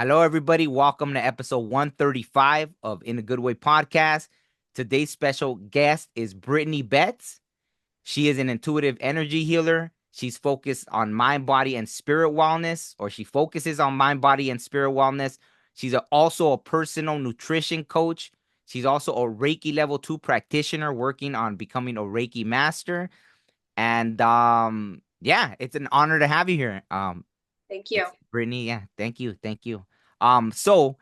Hello, everybody. Welcome to episode 135 of In a Good Way podcast. Today's special guest is Brittany Betts. She is an intuitive energy healer. She's focused on mind, body, and spirit wellness, or she focuses on mind, body, and spirit wellness. She's also a personal nutrition coach. She's also a Reiki level 2 practitioner working on becoming a Reiki master. And yeah, it's an honor to have you here. Thank you. It's Brittany. Yeah, thank you. Thank you. So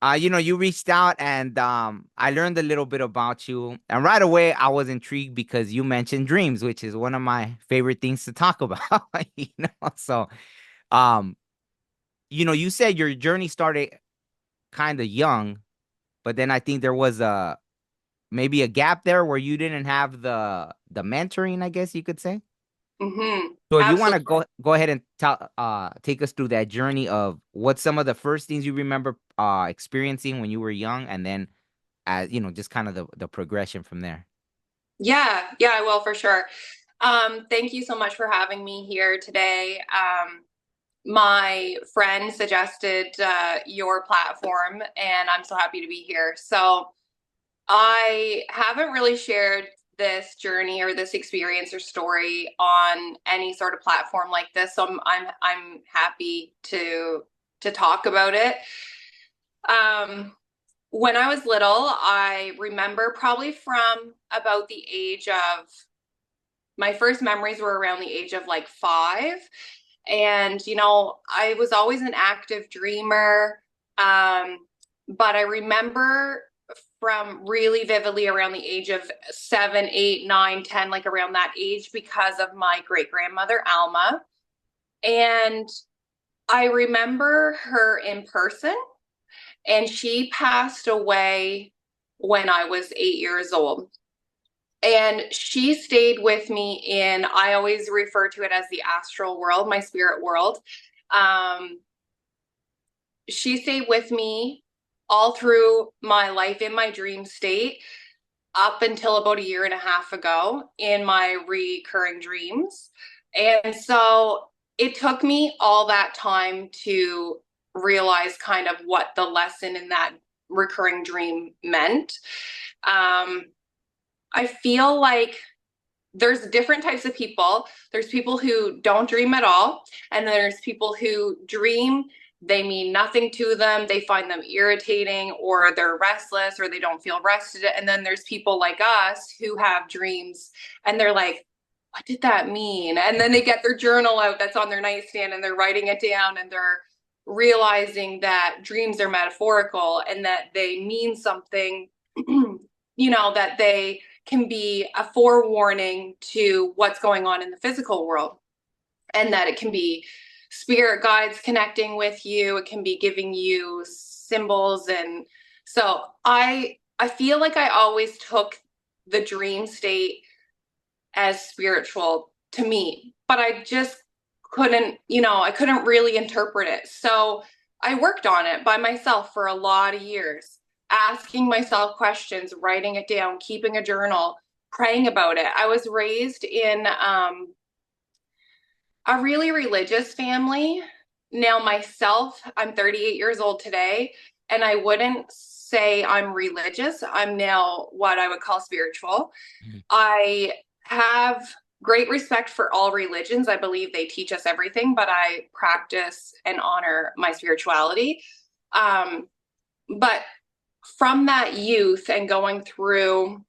you reached out and I learned a little bit about you. And right away I was intrigued because you mentioned dreams, which is one of my favorite things to talk about. you know. So um, you said your journey started kind of young, but then I think there was a maybe a gap there where you didn't have the mentoring, I guess you could say. So if you want to Absolutely. go ahead and take us through that journey of what some of the first things you remember experiencing when you were young, and then as just kind of the progression from there. Yeah, I will for sure. Thank you so much for having me here today. My friend suggested your platform, and I'm so happy to be here. So I haven't really shared this journey or this experience or story on any sort of platform like this. So I'm happy to talk about it. Um, when I was little, I remember probably from about the age of my first memories were around the age of like 5. And, I was always an active dreamer. Um, but I remember from really vividly around the age of 7, 8, 9, 10, like around that age because of my great grandmother, Alma. And I remember her in person, and she passed away when I was 8 years old. And she stayed with me in, I always refer to it as the astral world, my spirit world. Um, she stayed with me all through my life in my dream state up until about a year and a half ago in my recurring dreams. And so it took me all that time to realize kind of what the lesson in that recurring dream meant. Um, I feel like there's different types of people. There's people who don't dream at all, and then there's people who dream. They mean nothing to them. They find them irritating, or they're restless, or they don't feel rested. And then there's people like us who have dreams and they're like, what did that mean? And then they get their journal out that's on their nightstand and they're writing it down, and they're realizing that dreams are metaphorical and that they mean something, that they can be a forewarning to what's going on in the physical world, and that it can be spirit guides connecting with you. It can be giving you symbols. And so I feel like I always took the dream state as spiritual to me, but I just I couldn't really interpret it. So I worked on it by myself for a lot of years, asking myself questions, writing it down, keeping a journal, praying about it. I was raised in a really religious family. Now, myself, I'm 38 years old today, and I wouldn't say I'm religious. I'm now what I would call spiritual. Mhm. I have great respect for all religions. I believe they teach us everything, but I practice and honor my spirituality. Um, but from that youth and going through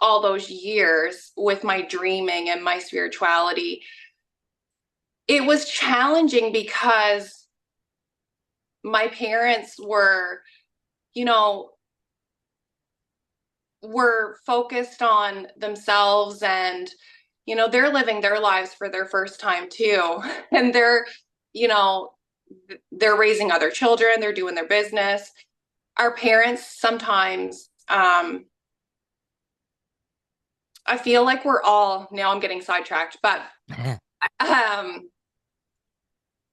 all those years with my dreaming and my spirituality, it was challenging because my parents you know, were focused on themselves, and they're living their lives for their first time too. And you know they're raising other children, they're doing their business. Our parents sometimes, I feel like we're all, now I'm getting sidetracked, but um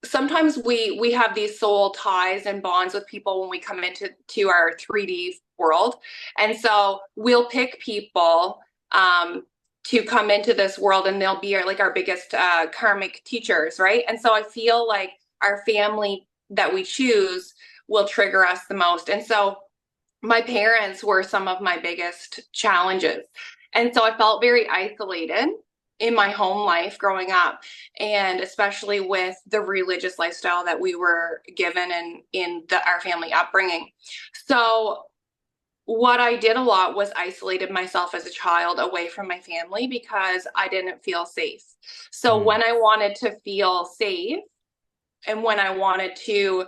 sometimes we have these soul ties and bonds with people when we come into our 3D world. And so we'll pick people to come into this world, and they'll be like our biggest karmic teachers, right? And so I feel like our family that we choose will trigger us the most. And so my parents were some of my biggest challenges. And so I felt very isolated in my home life growing up, and especially with the religious lifestyle that we were given in our family upbringing. So what I did a lot was isolated myself as a child away from my family because I didn't feel safe. So Mm. when I wanted to feel safe and when I wanted to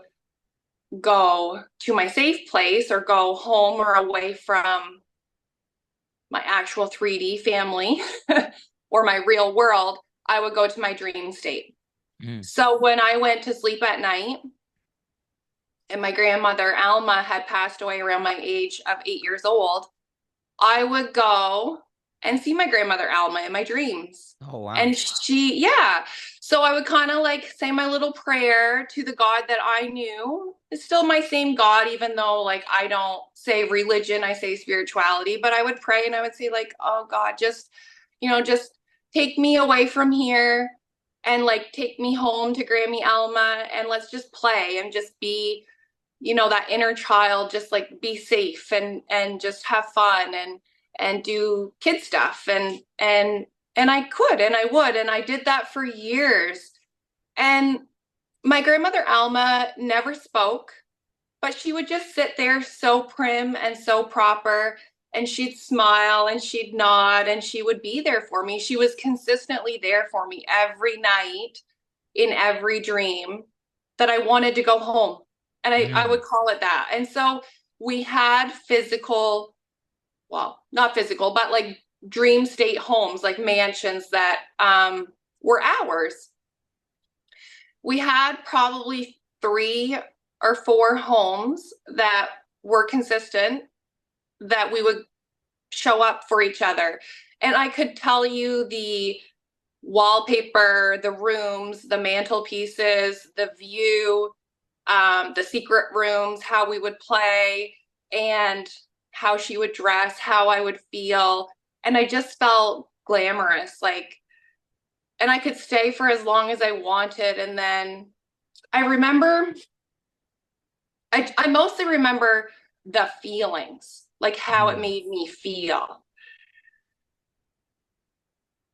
go to my safe place or go home or away from my actual 3D family or my real world, I would go to my dream state. Mm. So when I went to sleep at night and my grandmother Alma had passed away around my age of 8 years old, I would go and see my grandmother Alma in my dreams. Oh, wow. And yeah. So I would kind of like say my little prayer to the God that I knew. It's still my same God, even though like I don't say religion, I say spirituality, but I would pray and I would say, like, oh God, just take me away from here and like take me home to Grammy Alma and let's just play and just be, that inner child, just like be safe and just have fun and do kid stuff. And I could and I would, and I did that for years. And my grandmother Alma never spoke, but she would just sit there so prim and so proper, and she'd smile and she'd nod and she would be there for me. She was consistently there for me every night in every dream that I wanted to go home. And I Mm. would call it that. And so we had physical, well, not physical, but like dream state homes, like mansions that were ours. We had probably 3 or 4 homes that were consistent, that we would show up for each other. And I could tell you the wallpaper, the rooms, the mantelpieces, the view, the secret rooms, how we would play, and how she would dress, how I would feel. And I just felt glamorous, like, and I could stay for as long as I wanted. And then I remember, I mostly remember the feelings, like how it Mm. made me feel.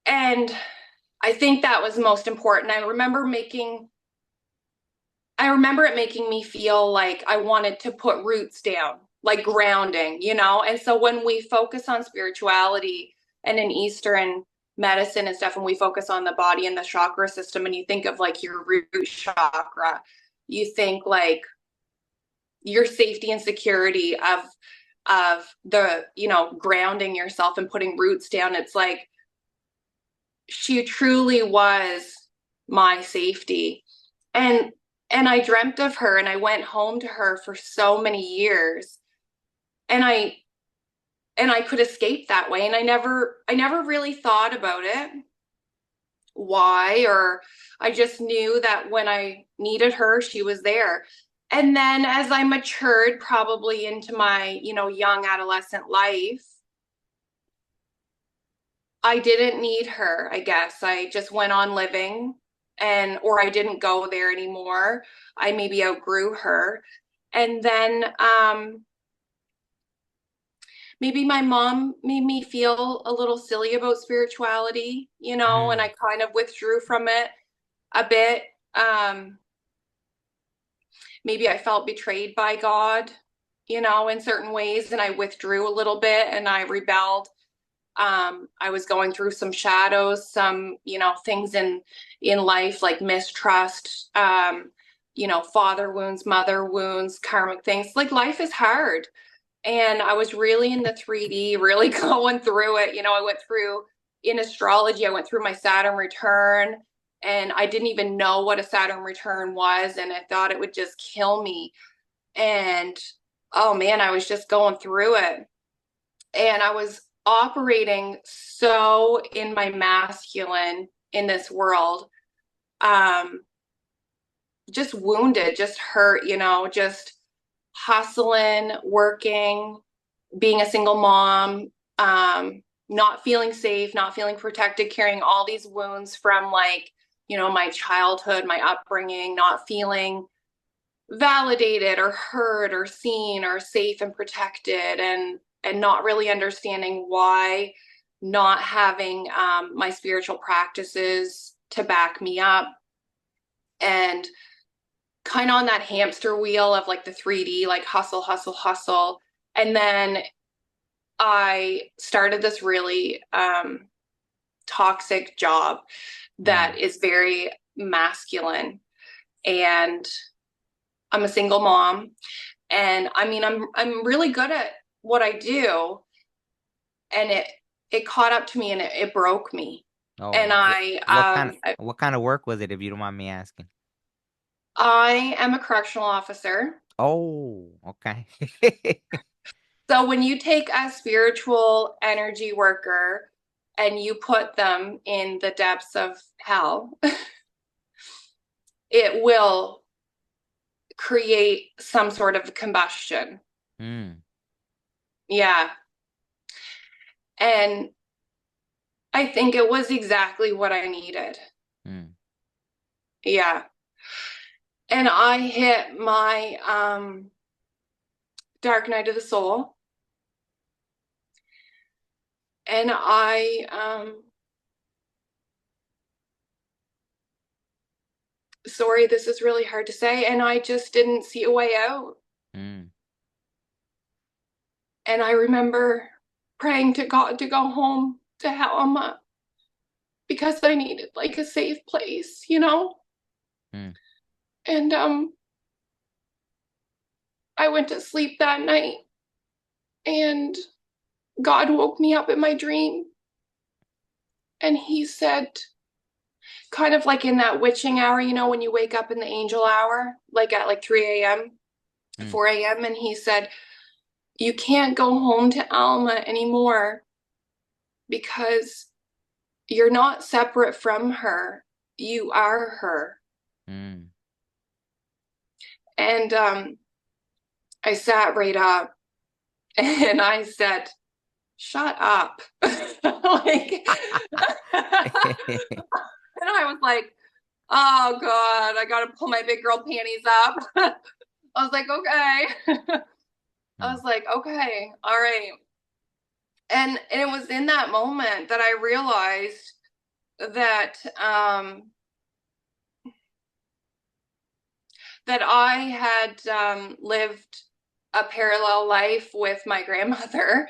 And I think that was most important. I remember it making me feel like I wanted to put roots down, like grounding. And so when we focus on spirituality and in Eastern medicine and stuff, and we focus on the body and the chakra system, and you think of like your root chakra, you think like your safety and security of the, grounding yourself and putting roots down. It's like she truly was my safety. And I dreamt of her and I went home to her for so many years. And I could escape that way. And I never really thought about it. Why? Or I just knew that when I needed her, she was there. And then as I matured, probably into my, young adolescent life, I didn't need her, I guess. I just went on living, or I didn't go there anymore. I maybe outgrew her. And then maybe my mom made me feel a little silly about spirituality, and I Mm. kind of withdrew from it a bit. Um, Maybe I felt betrayed by God, in certain ways, and I withdrew a little bit and I rebelled. I was going through some shadows, some, things in life like mistrust, father wounds, mother wounds, karmic things. Like life is hard. And I was really in the 3D, really going through it. I went through in astrology, I went through my Saturn return, and I didn't even know what a Saturn return was. And I thought it would just kill me. And oh man, I was just going through it. And I was operating so in my masculine in this world, um, just wounded, just hurt, just hustling, working, being a single mom, not feeling safe, not feeling protected, carrying all these wounds from like my childhood, my upbringing, not feeling validated or heard or seen or safe and protected, and not really understanding why, not having my spiritual practices to back me up, and kind of on that hamster wheel of like the 3D, like hustle, hustle, hustle. And then I started this really toxic job that Mm. is very masculine. And I'm a single mom. And I mean, I'm really good at what I do. And it caught up to me, and it broke me. And Oh, I what kind of work was it, if you don't mind me asking? I am a correctional officer. Oh, okay. So when you take a spiritual energy worker and you put them in the depths of hell, it will create some sort of combustion. Mm. Yeah. And I think it was exactly what I needed. Mm. Yeah. And I hit my dark night of the soul. And sorry, this is really hard to say. And I just didn't see a way out. Mm. And I remember praying to God to go home to Helma because I needed like a safe place. Mm. And I went to sleep that night, and God woke me up in my dream, and he said, kind of like in that witching hour, when you wake up in the angel hour, like at like 3 a.m., Mm. 4 a.m., and he said, you can't go home to Alma anymore because you're not separate from her. You are her. Mm. And I sat right up and I said, shut up. Like, and I was like, oh God, I got to pull my big girl panties up. I was like, okay. I Mm. was like, okay, all right. And it was in that moment that I realized that that I had lived a parallel life with my grandmother,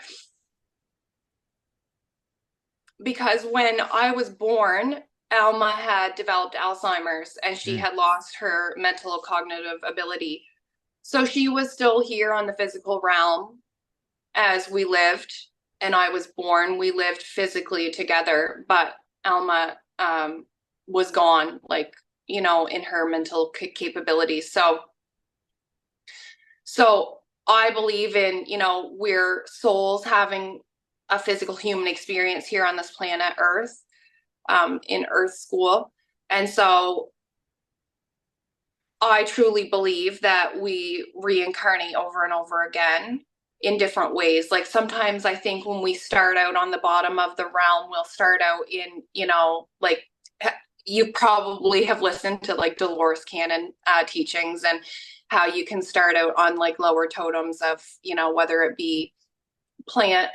because when I was born, Alma had developed Alzheimer's and she Mm. had lost her mental cognitive ability. So she was still here on the physical realm as we lived, and I was born. We lived physically together, but Alma was gone, like, in her mental capabilities. So I believe in, we're souls having a physical human experience here on this planet Earth, in Earth School. And so I truly believe that we reincarnate over and over again in different ways. Like sometimes I think when we start out on the bottom of the realm, we'll start out in, like you probably have listened to like Dolores Cannon teachings, and how you can start out on like lower totems of, whether it be plant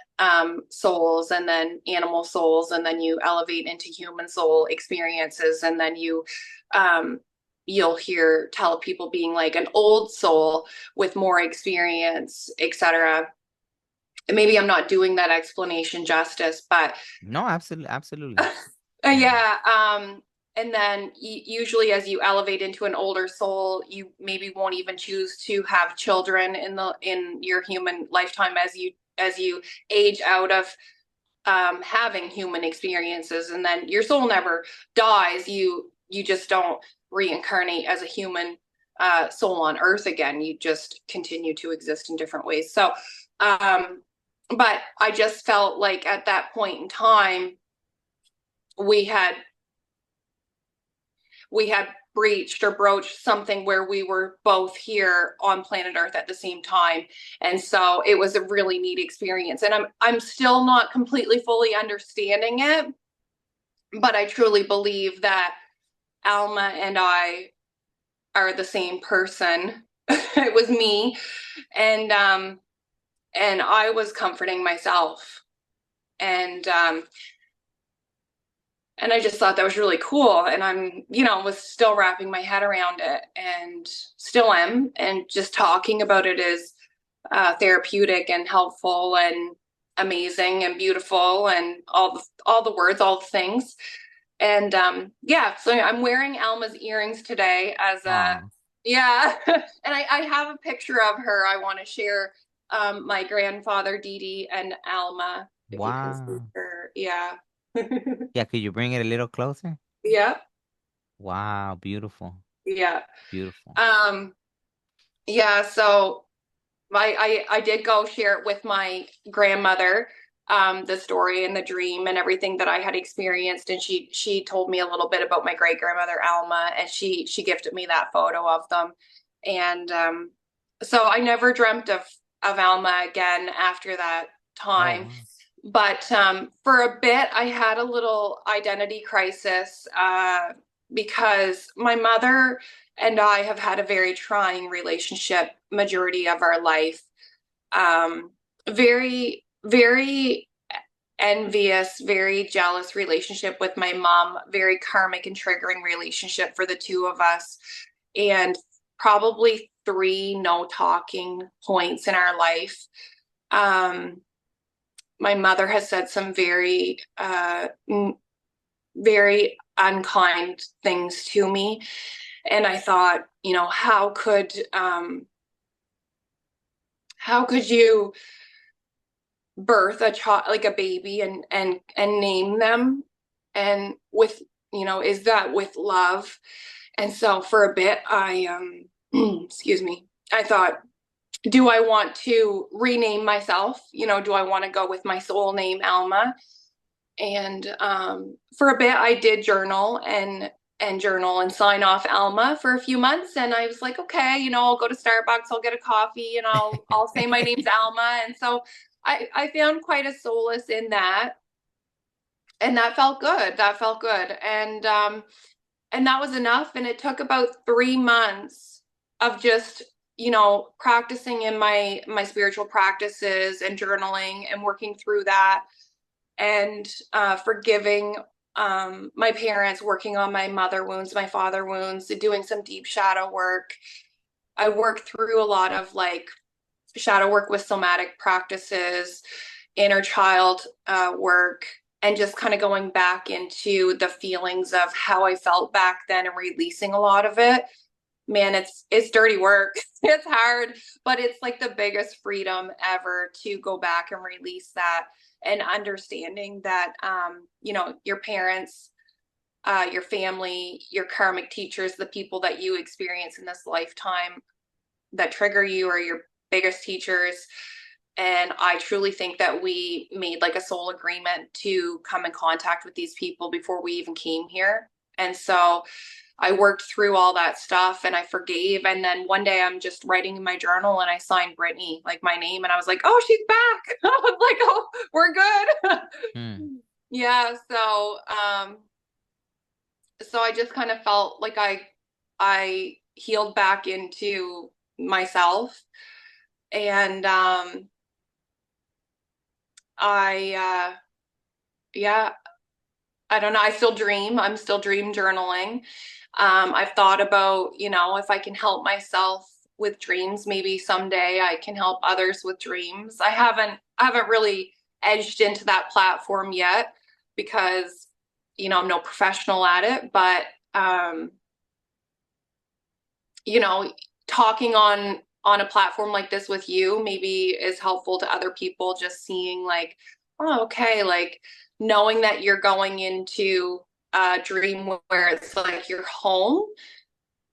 souls and then animal souls, and then you elevate into human soul experiences, and then you'll tell people being like an old soul with more experience, etc. Maybe I'm not doing that explanation justice, but No, absolutely, absolutely. Mm. yeah. And then usually as you elevate into an older soul, you maybe won't even choose to have children in your human lifetime, as you age out of having human experiences, and then your soul never dies. You just don't reincarnate as a human soul on Earth again. You just continue to exist in different ways. So, but I just felt like at that point in time, we had we had breached or broached something where we were both here on planet Earth at the same time. And so it was a really neat experience. And I'm still not completely fully understanding it, but I truly believe that Alma and I are the same person. It was me. And and I was comforting myself. And and I just thought that was really cool. And I'm, was still wrapping my head around it and still am. And just talking about it is therapeutic and helpful and amazing and beautiful and all the words, all the things. And yeah, so I'm wearing Alma's earrings today as a Oh, yeah, and I have a picture of her. I want to share my grandfather Didi and Alma, if you can see wow. her. Yeah. Yeah, could you bring it a little closer? Yeah. Wow, beautiful. Yeah. Beautiful. Um, yeah, so I did go share it with my grandmother, the story and the dream and everything that I had experienced. And she told me a little bit about my great grandmother Alma, and she gifted me that photo of them. And so I never dreamt of Alma again after that Oh, time. wow. But for a bit, I had a little identity crisis because my mother and I have had a very trying relationship majority of our life. Um, very, very envious, very jealous relationship with my mom, very karmic and triggering relationship for the two of us, and probably three no talking points in our life. Um, my mother has said some very unkind things to me. And I thought, how could you birth a child like a baby and name them and with is that with love? And so for a bit I excuse me, I thought, do I want to rename myself? Do I want to go with my soul name Alma? And for a bit I did journal and sign off Alma for a few months. And I was like, okay, I'll go to Starbucks, I'll get a coffee, and I'll say my name's Alma. And so I found quite a solace in that. And that felt good. That felt good. And that was enough. And it took about 3 months of just, practicing in my spiritual practices and journaling and working through that and forgiving my parents, working on my mother wounds, my father wounds, doing some deep shadow work. I worked through a lot of like shadow work with somatic practices, inner child work, and just kind of going back into the feelings of how I felt back then and releasing a lot of it. Man, it's dirty work. It's hard, but it's like the biggest freedom ever to go back and release that, and understanding that your parents, your family, your karmic teachers, the people that you experience in this lifetime that trigger you are your biggest teachers. And I truly think that we made like a soul agreement to come in contact with these people before we even came here. And so I worked through all that stuff and I forgave. And then one day I'm just writing in my journal and I signed Brittany, like my name. And I was like, oh, she's back. I was like, oh, we're good. Hmm. Yeah. So I just kind of felt like I healed back into myself. And I yeah, I don't know. I still dream. I'm still dream journaling. I've thought about, if I can help myself with dreams, maybe someday I can help others with dreams. I haven't really edged into that platform yet because, I'm no professional at it, but you know, talking on a platform like this with you maybe is helpful to other people, just seeing like, oh, okay, like knowing that you're going into a dream where it's like your home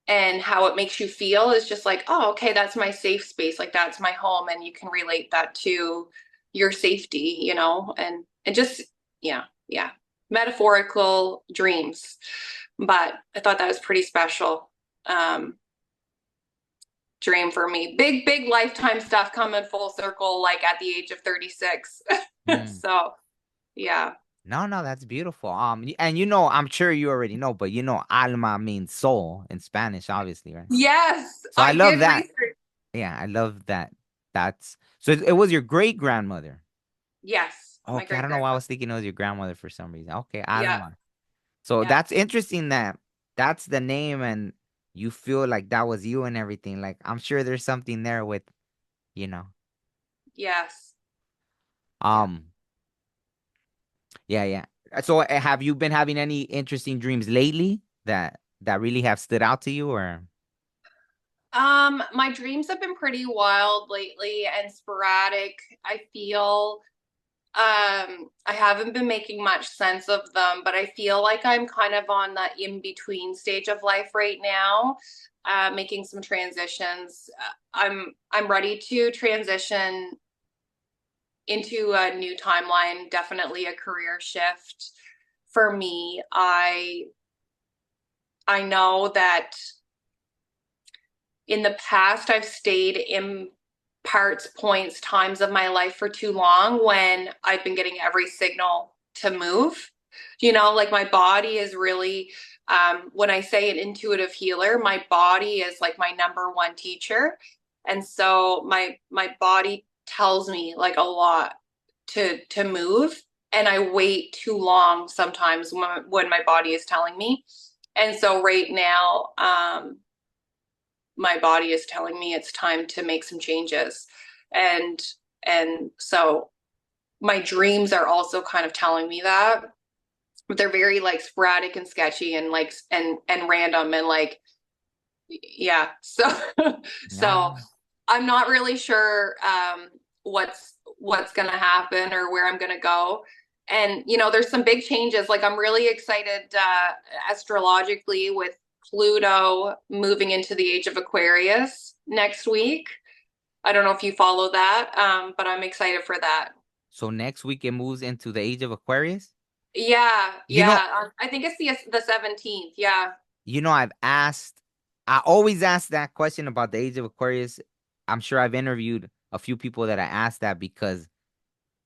and how it makes you feel is just like, oh, okay, that's my safe space, like that's my home, and you can relate that to your safety, and just yeah, metaphorical dreams. But I thought that was pretty special. um Dream for me. Big lifetime stuff coming full circle, like at the age of 36. Hmm. So, yeah. No, no, that's beautiful. And I'm sure you already know, but alma means soul in Spanish, obviously, right? Yes, So I I love did that. research. Yeah, I love that. That's so it was your great grandmother. Yes, my Okay, I great don't know why I grandmother. was thinking it was your grandmother for some reason. Okay, Yeah, Alma. So yeah, that's interesting that that's the name and you feel like that was you and everything. Like I'm sure there's something there with, you know. yes, yeah. Um, yeah, yeah. So have you been having any interesting dreams lately that really have stood out to you or My dreams have been pretty wild lately and sporadic. I feel I haven't been making much sense of them, but I feel like I'm kind of on the in between stage of life right now, making some transitions. I'm ready to transition into a new timeline, definitely a career shift for me. I know that in the past I've stayed in parts, points, times of my life for too long when I've been getting every signal to move. Like my body is really, when I say an intuitive healer, my body is like my number one teacher. And so my body tells me like a lot to move. And I wait too long sometimes when my body is telling me. And so right now, my body is telling me it's time to make some changes. And so my dreams are also kind of telling me that. They're very like sporadic and sketchy and like and random and like yeah. So so no? I'm not really sure what's gonna happen or where I'm gonna go. And there's some big changes. Like I'm really excited astrologically with Pluto moving into the age of Aquarius next week. I don't know if you follow that, but I'm excited for that. So next week it moves into the age of Aquarius? Yeah, You know, yeah. I think it's the 17th. Yeah, I always ask that question about the age of Aquarius. I'm sure I've interviewed a few people that I asked that because,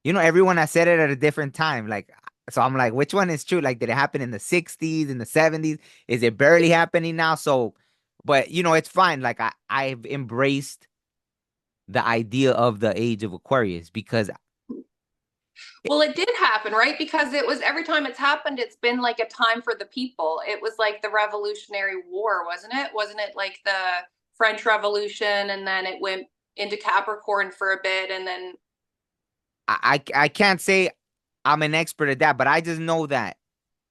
everyone has said it at a different time. Like, so I'm like, which one is true? Like, did it happen in the 60s, in the 70s? Is it barely happening now? So, but, it's fine. Like, I've embraced the idea of the age of Aquarius because, well, it did happen, right? Because it was every time it's happened, it's been like a time for the people. It was like the Revolutionary War, wasn't it? Wasn't it like the French Revolution and then it went into Capricorn for a bit and then I can't say I'm an expert at that, but I just know that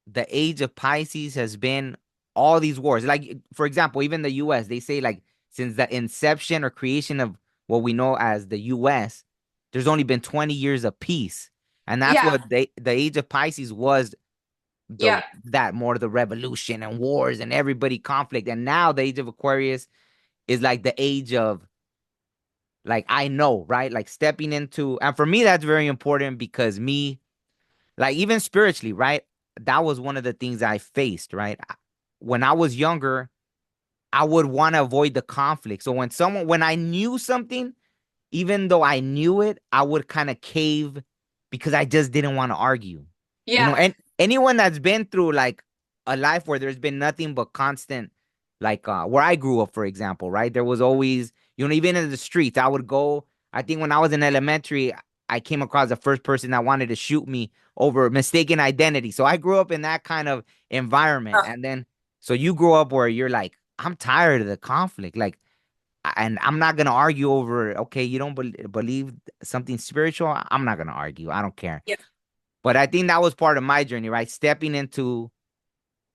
the age of Pisces has been all these wars. Like, for example, even the US, they say like since the inception or creation of what we know as the US, there's only been 20 years of peace. And that's yeah, what the age of Pisces was the yeah, that more the revolution and wars and everybody conflict. And now the age of Aquarius is like the age of like I know, right? Like stepping into and for me that's very important because me like even spiritually, right? That was one of the things I faced, right? When I was younger, I would want to avoid the conflict. So when I knew something, even though I knew it, I would kind of cave because I just didn't want to argue. yeah, And anyone that's been through like a life where there's been nothing but constant, like where I grew up, for example, right? There was always, even in the streets, I would go. I think when I was in elementary, I came across the first person that wanted to shoot me over mistaken identity. So I grew up in that kind of environment. uh, And then, so you grow up where you're like, I'm tired of the conflict. Like, and I'm not gonna argue over, okay, you don't believe something spiritual. I'm not gonna argue. I don't care. yeah, But I think that was part of my journey, right? Stepping into,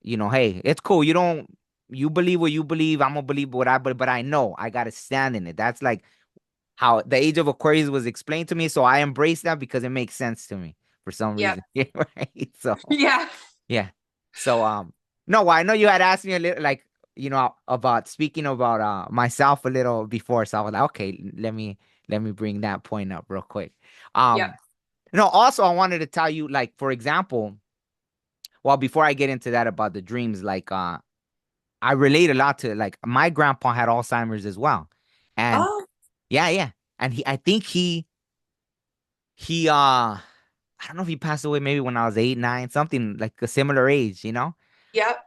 hey, it's cool. You believe what you believe. I'm gonna believe what I believe, but I know I gotta stand in it. That's like how the age of Aquarius was explained to me. So I embrace that because it makes sense to me for some yeah, reason. Right? So yeah, yeah. So no, well, I know you had asked me a little like, about speaking about myself a little before. So I was like, okay, let me bring that point up real quick. yeah. Um no, also I wanted to tell you, like, for example, well, before I get into that about the dreams, like I relate a lot to like my grandpa had Alzheimer's as well. And Oh, yeah, yeah. And I think he I don't know if he passed away maybe when I was 8, 9, something like a similar age, you know? Yep.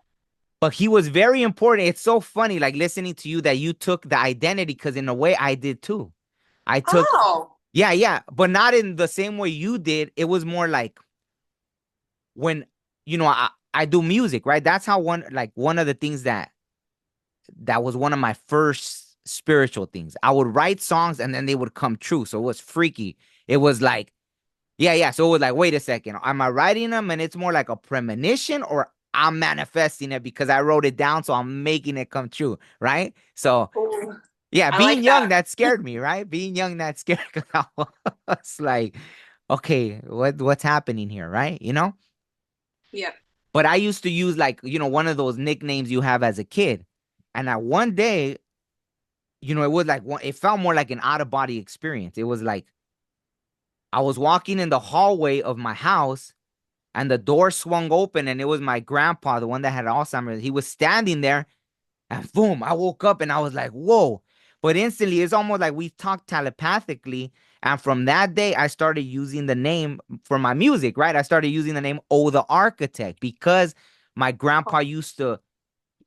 But he was very important. It's so funny, like listening to you that you took the identity, because in a way I did too. I took, Oh. yeah, yeah, but not in the same way you did. It was more like when, I do music, right? That's how one of the things that was one of my first spiritual things. I would write songs and then they would come true. So it was freaky. It was like, yeah, yeah. So it was like, wait a second. Am I writing them and it's more like a premonition, or I'm manifesting it because I wrote it down, so I'm making it come true, right? So Ooh, yeah, I being like young, that. that scared me, right? Being young, that scared because I was like, okay, what's happening here, right? Yeah. But I used to use like, one of those nicknames you have as a kid. And at one day, it was like it felt more like an out of body experience. It was like I was walking in the hallway of my house and the door swung open and it was my grandpa, the one that had Alzheimer's. He was standing there and boom, I woke up and I was like, whoa. But instantly, it's almost like we talked telepathically. And from that day, I started using the name for my music, right? I started using the name Oh the Architect because my grandpa used to,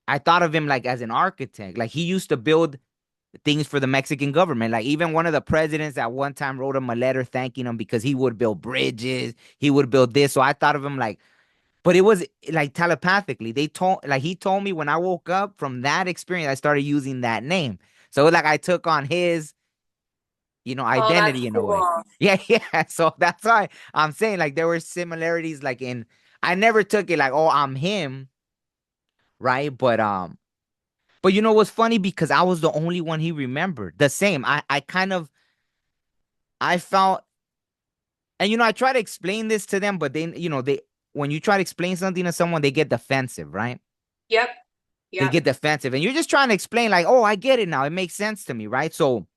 I thought of him like as an architect. Like he used to build things for the Mexican government. Like even one of the presidents at one time wrote him a letter thanking him because he would build bridges, he would build this. So I thought of him like, but it was like telepathically. He told me when I woke up from that experience, I started using that name. So it was like I took on his, Oh, that's identity in a way. cool. Yeah, yeah. So that's why I'm saying like there were similarities like I never took it like, oh, I'm him, right? But it was funny because I was the only one he remembered. The same. I kind of I felt, and I try to explain this to them, but then they when you try to explain something to someone, they get defensive, right? Yep. They Yep. get defensive, and you're just trying to explain like, oh, I get it now. It makes sense to me, right? So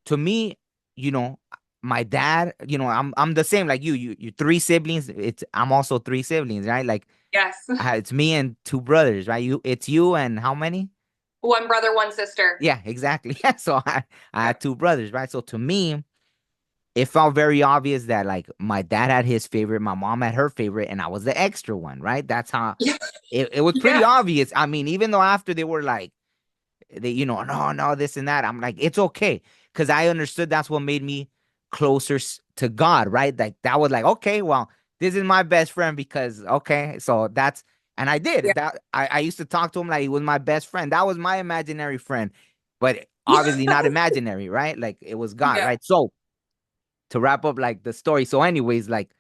to me, you know, my dad, I'm the same like you. You three siblings. I'm also three siblings, right? Like Yes. it's me and two brothers, right? It's you and how many? One brother, one sister. Yeah, exactly. Yeah, so I Yeah. had two brothers, right? So to me, it felt very obvious that like my dad had his favorite, my mom had her favorite, and I was the extra one, right? That's how Yeah. it was pretty Yeah. obvious. I mean, even though after they were like, no, no, this and that, I'm like, it's okay. Because I understood that's what made me closer to God, right? Like that was like, okay, well, this is my best friend because okay, so and I did Yeah. that. I used to talk to him like he was my best friend. That was my imaginary friend, but obviously not imaginary, right? Like it was God, Yeah. right? So to wrap up like the story. So, anyways, like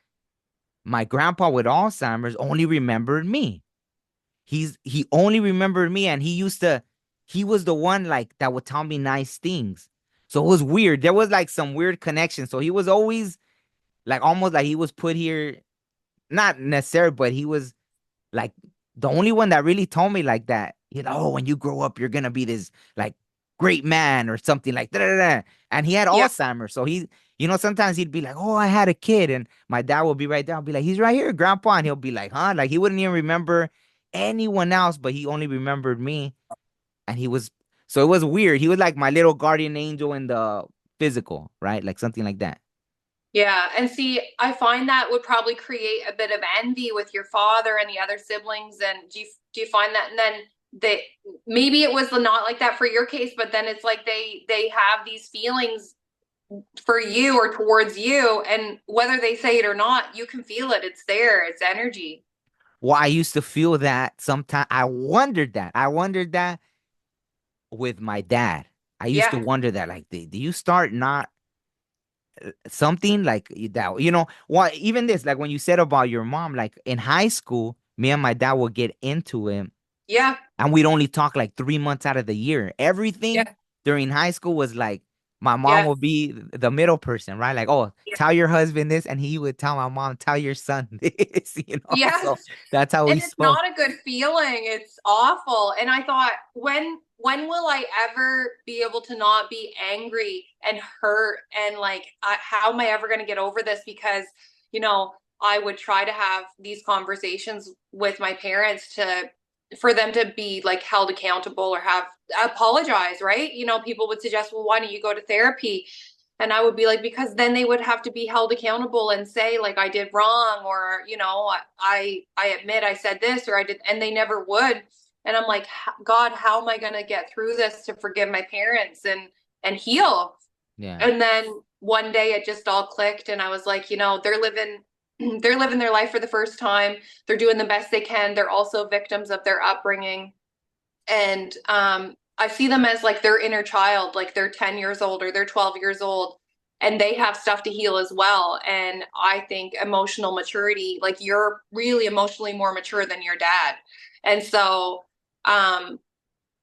my grandpa with Alzheimer's only remembered me. He only remembered me, and he was the one like that would tell me nice things. So it was weird. There was like some weird connection. So he was always like almost like he was put here, not necessarily, but he was like the only one that really told me like that, oh, when you grow up, you're gonna be this like great man or something like that. And he had Yeah. Alzheimer's. So sometimes he'd be like, oh, I had a kid. And my dad would be right there. I'll be like, he's right here, grandpa. And he'll be like, huh? Like he wouldn't even remember anyone else, but he only remembered me. And so it was weird. He was like my little guardian angel in the physical, right? Like something like that. Yeah. And see, I find that would probably create a bit of envy with your father and the other siblings. And do you find that? And then they maybe it was not like that for your case, but then it's like they have these feelings for you or towards you, and whether they say it or not, you can feel it. It's there. It's energy. Well, I used to feel that sometimes. I wondered that with my dad. I used to Yeah. wonder that, like, do you start not something like that? Well, even this, like when you said about your mom, like in high school, me and my dad would get into it Yeah. and we'd only talk like 3 months out of the year. Everything Yeah. during high school was like my mom Yeah. would be the middle person, right? Like, oh, Yeah. tell your husband this, and he would tell my mom, tell your son this, So Yes. that's how we And it's spoke. not a good feeling. It's awful. And I thought, when will I ever be able to not be angry and hurt and like how am I ever going to get over this? Because you know I would try to have these conversations with my parents to for them to be like held accountable or have apologize, right? People would suggest, well, why don't you go to therapy? And I would be like, because then they would have to be held accountable and say, like, I did wrong, or, I admit I said this, or I did, and they never would. And I'm like, God, how am I going to get through this to forgive my parents and heal? Yeah. And then one day it just all clicked, and I was like, they're living their life for the first time. They're doing the best they can. They're also victims of their upbringing. And I see them as like their inner child, like they're 10 years old or they're 12 years old, and they have stuff to heal as well. And I think emotional maturity, like you're really emotionally more mature than your dad. And so um,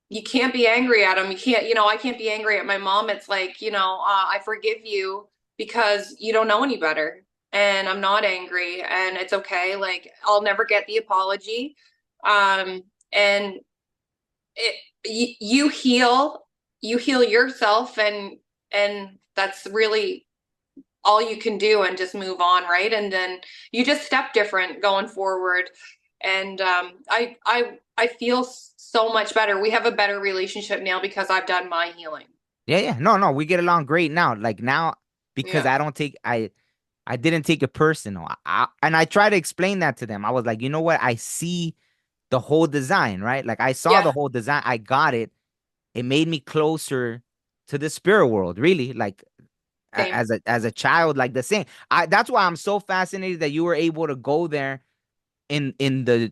you can't be angry at them. You can't, I can't be angry at my mom. It's like, I forgive you because you don't know any better. And I'm not angry, and it's okay. Like, I'll never get the apology. And you heal yourself, and that's really all you can do, and just move on, right? And then you just step different going forward. And I feel so much better. We have a better relationship now because I've done my healing. Yeah, yeah. No, no, we get along great now. Like now, because Yeah. I don't take I didn't take it personal. And I try to explain that to them. I was like, you know what? I see the whole design, right? Like I saw Yeah. the whole design. I got it. It made me closer to the spirit world, really. Like Same. as a child, like the same. That's why I'm so fascinated that you were able to go there in the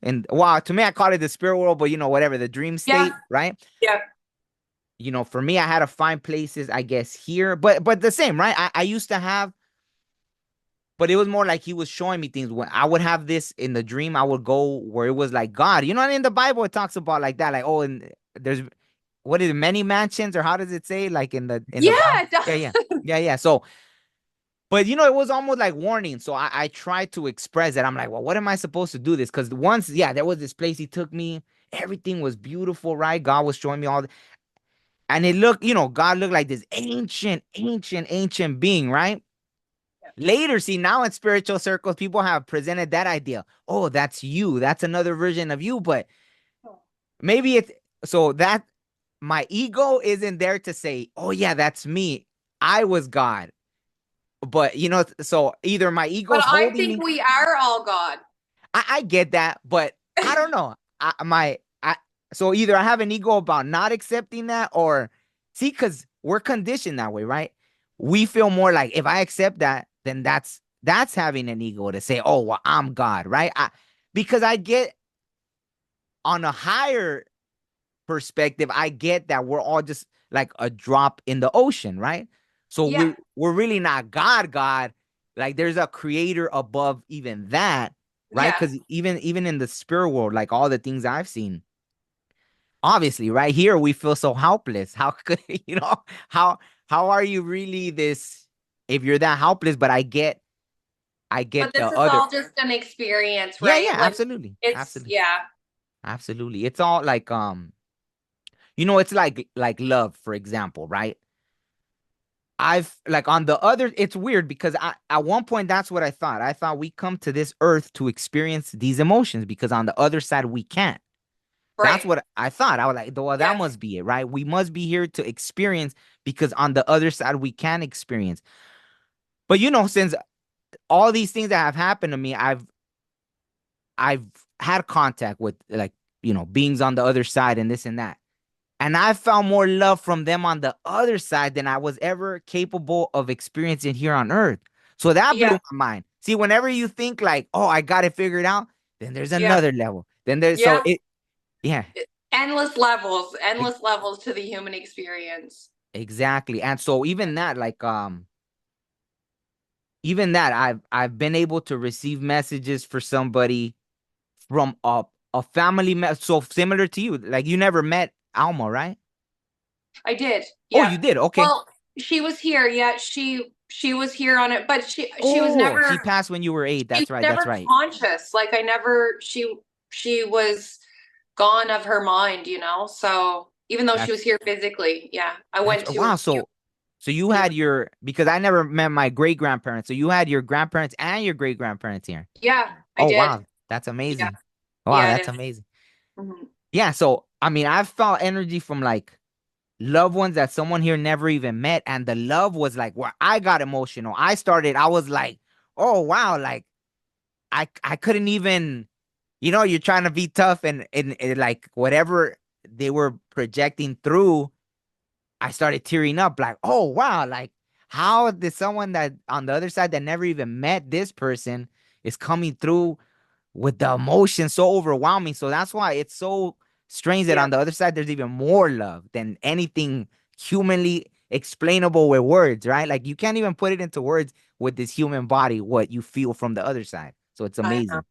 in wow, to me I call it the spirit world, but whatever, the dream Yeah. state, right? Yeah. For me, I had to find places, I guess, here, but the same, right? I used to have, but it was more like he was showing me things. When I would have this in the dream, I would go where it was like God. And in the Bible it talks about like that, like, oh, and there's what is it, many mansions, or how does it say, like in the Bible? Yeah, it Yeah, yeah, does. yeah, yeah. So, but it was almost like warning. So I tried to express that. I'm like, well, what am I supposed to do this? Because once, yeah, there was this place he took me. Everything was beautiful, right? God was showing me all, and it looked, God looked like this ancient, ancient, ancient being, right? Later, see, now in spiritual circles, people have presented that idea. Oh, that's you. That's another version of you. But maybe it's so that my ego isn't there to say, oh, yeah, that's me. I was God. But, so either my But ego's I holding think me. we are all God. I get that, but I don't know. So either I have an ego about not accepting that, or see, because we're conditioned that way, right? We feel more like if I accept that, then that's having an ego to say, oh, well, I'm God, right? Because I get on a higher perspective, I get that we're all just like a drop in the ocean, right? So Yeah. we're really not God. Like there's a creator above even that, right? Yeah. Because even in the spirit world, like all the things I've seen, obviously, right here we feel so helpless. How could how how are you really this if you're that helpless? But I get But the this is other. all just an experience, Yeah, right? yeah, Like, absolutely, it's, absolutely, yeah. absolutely. It's all like it's like love, for example, right? I've like on the other, it's weird because at one point that's what I thought. I thought we come to this earth to experience these emotions because on the other side we can't. That's Right. what I thought. I was like, well, that Yeah. must be it, right? We must be here to experience because on the other side we can experience. But since all these things that have happened to me, I've had contact with like, beings on the other side and this and that. And I found more love from them on the other side than I was ever capable of experiencing here on earth. So that blew Yeah. my mind. See, whenever you think like, oh, I got it figured out, then there's Yeah. another level. Then there's so Yeah. it, yeah, e- Endless levels to the human experience. exactly. And so even that, like, even that, I've been able to receive messages for somebody from a family so similar to you. Like you never met Alma, right? I did. Oh, Yeah. you did. Okay. Well, she was here. Yeah, she was here on it, but she was Oh, she never passed when you were 8. she was That's right. That's never right. conscious. Like, I never she was gone of her mind, So even though she That's was here physically, yeah. I that's went to wow. So you yeah. had because I never met my great grandparents. So you had your grandparents and your great grandparents here. Yeah, I Oh did. wow, that's Yeah. amazing. Wow, Yeah, that's it is. amazing. Mhm. Yeah. So I mean, I've felt energy from like loved ones that someone here never even met, and the love was like where I got emotional. I was like, oh wow, like I couldn't even, you're trying to be tough, and like whatever they were projecting through, I started tearing up, like, oh wow, like how did someone that on the other side that never even met this person is coming through with the emotion so overwhelming. So that's why it's so strange that Yeah, on the other side there's even more love than anything humanly explainable with words, right? Like you can't even put it into words with this human body what you feel from the other side. So it's I know. amazing.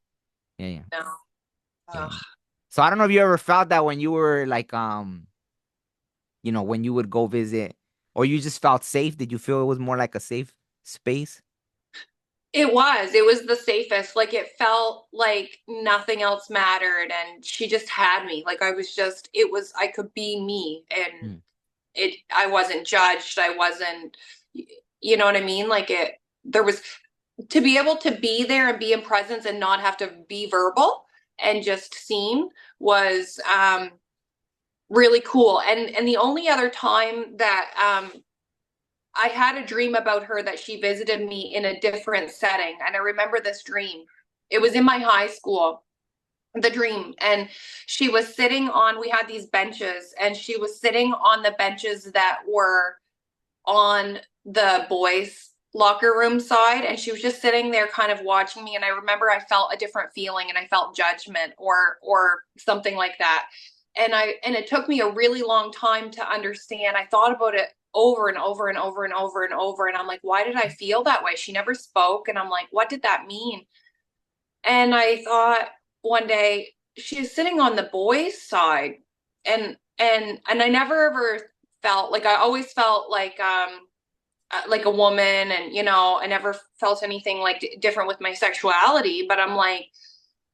Yeah, yeah, No. yeah, Ugh. yeah. So I don't know if you ever felt that when you were like when you would go visit, or you just felt safe. Did you feel it was more like a safe space? It was. It was the safest. Like it felt like nothing else mattered and she just had me. Like I was just it was I could be me and Mm, it I wasn't judged. I wasn't you know what I mean? Like it there was to be able to be there and be in presence and not have to be verbal and just seen was really cool. And the only other time that I had a dream about her that she visited me in a different setting. And I remember this dream. It was in my high school, the dream. And she was sitting on, we had these benches, and she was sitting on the benches that were on the boys' locker room side. And she was just sitting there kind of watching me. And I remember I felt a different feeling and I felt judgment or something like that. And it took me a really long time to understand. I thought about it over and over and over and over and over. And I'm like, why did I feel that way? She never spoke. And I'm like, what did that mean? And I thought one day she's sitting on the boys' side. And I never ever felt like I always felt like a woman and I never felt anything like different with my sexuality, but I'm like,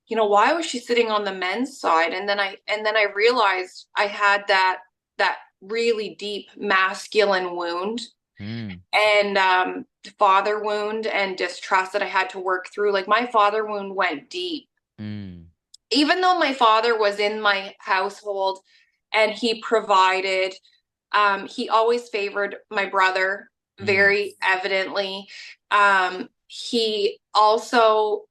why was she sitting on the men's side? And then I realized I had that really deep masculine wound mm, and father wound and distrust that I had to work through. Like my father wound went deep. mm, Even though my father was in my household and he provided, he always favored my brother mm, very evidently. He also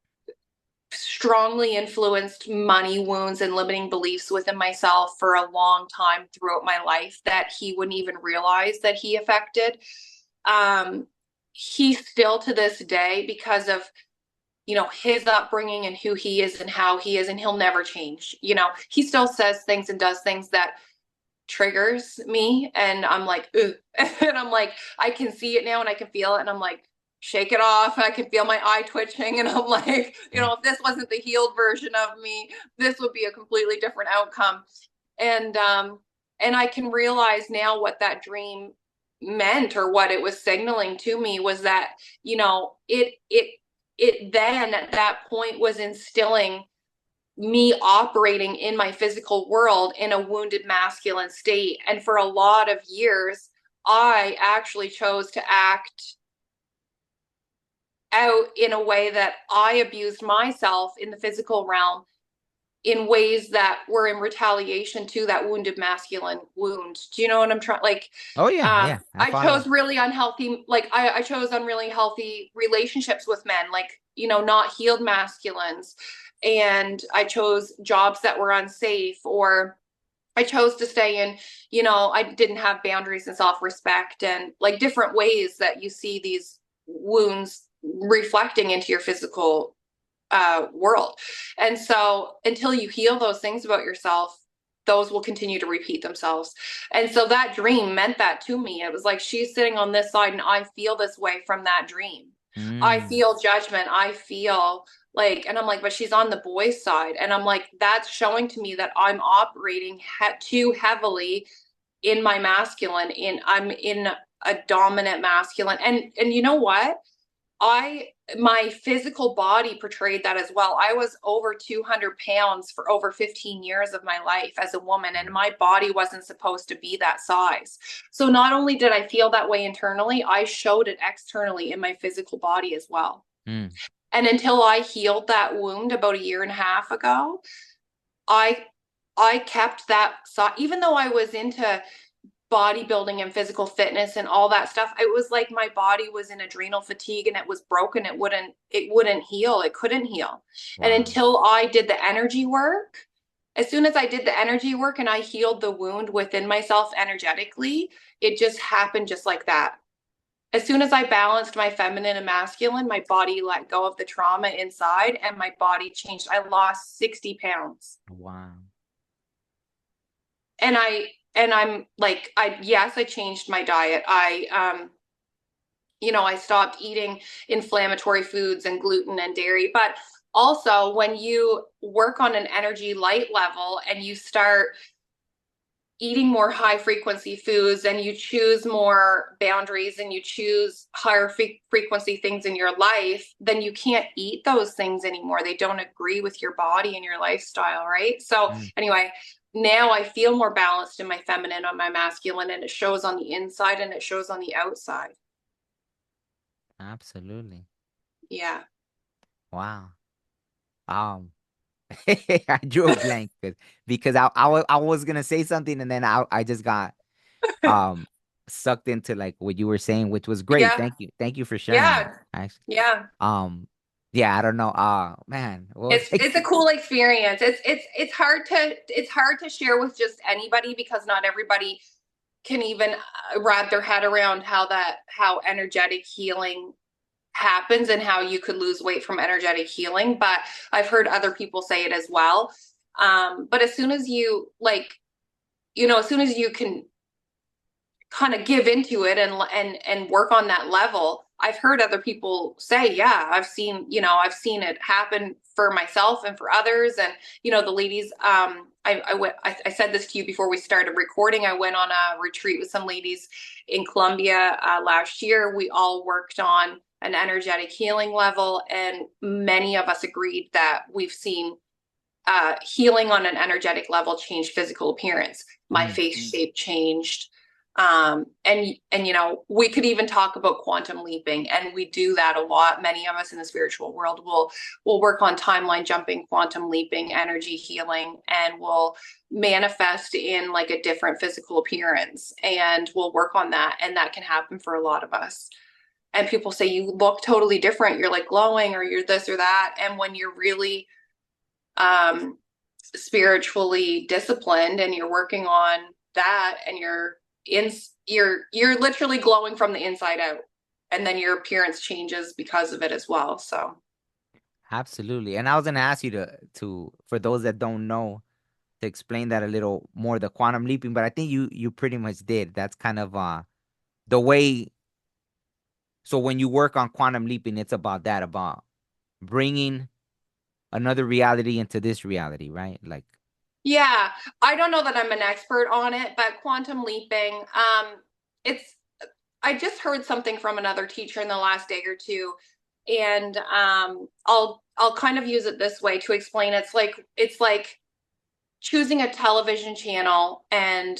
strongly influenced money wounds and limiting beliefs within myself for a long time throughout my life that he wouldn't even realize that he affected. Um, he still to this day, because of his upbringing and who he is and how he is, and he'll never change. He still says things and does things that triggers me, and I'm like, ooh. And I'm like, I can see it now and I can feel it, and I'm like, shake it off. I can feel my eye twitching, and I'm like, mm, if this wasn't the healed version of me, this would be a completely different outcome. And I can realize now what that dream meant, or what it was signaling to me was that, it then at that point was instilling me operating in my physical world in a wounded masculine state. And for a lot of years, I actually chose to act out in a way that I abused myself in the physical realm in ways that were in retaliation to that wounded masculine wound. Do you know what I'm trying? Like, oh yeah, yeah, I I follow. chose really unhealthy, like I chose unreally healthy relationships with men, like, not healed masculines. And I chose jobs that were unsafe, or I chose to stay in, I didn't have boundaries and self respect, and like different ways that you see these wounds reflecting into your physical world. And so until you heal those things about yourself, those will continue to repeat themselves. And so that dream meant that to me. It was like she's sitting on this side and I feel this way from that dream. I Mm, feel judgment. I feel like, and I'm like, but she's on the boys' side. And I'm like, that's showing to me that I'm operating too heavily in my masculine, I'm in a dominant masculine. And you know what? My physical body portrayed that as well. I was over 200 pounds for over 15 years of my life as a woman, and my body wasn't supposed to be that size. So not only did I feel that way internally, I showed it externally in my physical body as well. mm, And until I healed that wound about a year and a half ago, I I kept that, so even though I was into bodybuilding and physical fitness and all that stuff, it was like my body was in adrenal fatigue and it was broken. It wouldn't heal. It couldn't heal. And Wow. until I did the energy work, as soon as I did the energy work and I healed the wound within myself energetically, it just happened just like that. As soon as I balanced my feminine and masculine, my body let go of the trauma inside and my body changed. I lost 60 pounds. Wow. And I'm like, yes, I changed my diet. I stopped eating inflammatory foods and gluten and dairy. But also, when you work on an energy light level and you start eating more high frequency foods and you choose more boundaries and you choose higher frequency things in your life, then you can't eat those things anymore. They don't agree with your body and your lifestyle, right? So Mm, anyway, now I feel more balanced in my feminine on my masculine, and it shows on the inside and it shows on the outside. absolutely. Yeah. Wow. Um, I drew a blank because I was gonna say something and then I just got um sucked into like what you were saying, which was great. Yeah. Thank you for sharing that. Yeah. Actually, Yeah. um, yeah, I don't know. Man, what was It's a cool experience. It's hard to share with just anybody because not everybody can even wrap their head around how energetic healing happens and how you could lose weight from energetic healing. But I've heard other people say it as well. But as soon as you as soon as you can kind of give into it and work on that level, I've heard other people say, yeah, I've seen it happen for myself and for others. And the ladies, I said this to you before we started recording. I went on a retreat with some ladies in Colombia last year. We all worked on an energetic healing level, and many of us agreed that we've seen healing on an energetic level change physical appearance. My mm, face shape changed. And we could even talk about quantum leaping, and we do that a lot. Many of us in the spiritual world will work on timeline jumping, quantum leaping, energy healing, and will manifest in like a different physical appearance, and we'll work on that, and that can happen for a lot of us. And people say you look totally different, you're like glowing, or you're this or that. And when you're really um spiritually disciplined and you're working on that, and in you're literally glowing from the inside out, and then your appearance changes because of it as well. So absolutely. And I was gonna ask you to for those that don't know to explain that a little more, the quantum leaping, but I think you pretty much did. That's kind of the way. So when you work on quantum leaping, it's about that, about bringing another reality into this reality, right? Like, yeah, I don't know that I'm an expert on it, but quantum leaping, it's I just heard something from another teacher in the last day or two, and I'll kind of use it this way to explain. It's like choosing a television channel and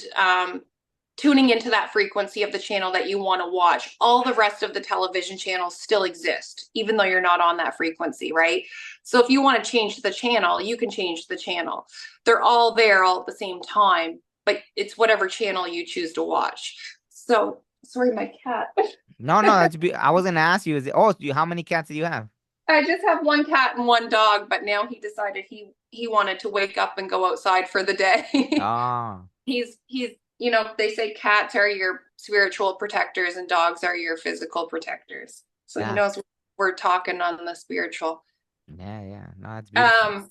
tuning into that frequency of the channel that you want to watch. All the rest of the television channels still exist, even though you're not on that frequency, right? So if you want to change the channel, you can change the channel. They're all there all at the same time, but it's whatever channel you choose to watch. So, sorry, my cat. no, no, I was gonna ask you, how many cats do you have? I just have one cat and one dog, but now he decided he wanted to wake up and go outside for the day. Oh, He's they say cats are your spiritual protectors and dogs are your physical protectors. So he yeah, knows we're talking on the spiritual. yeah, yeah. No, that's beautiful. Um,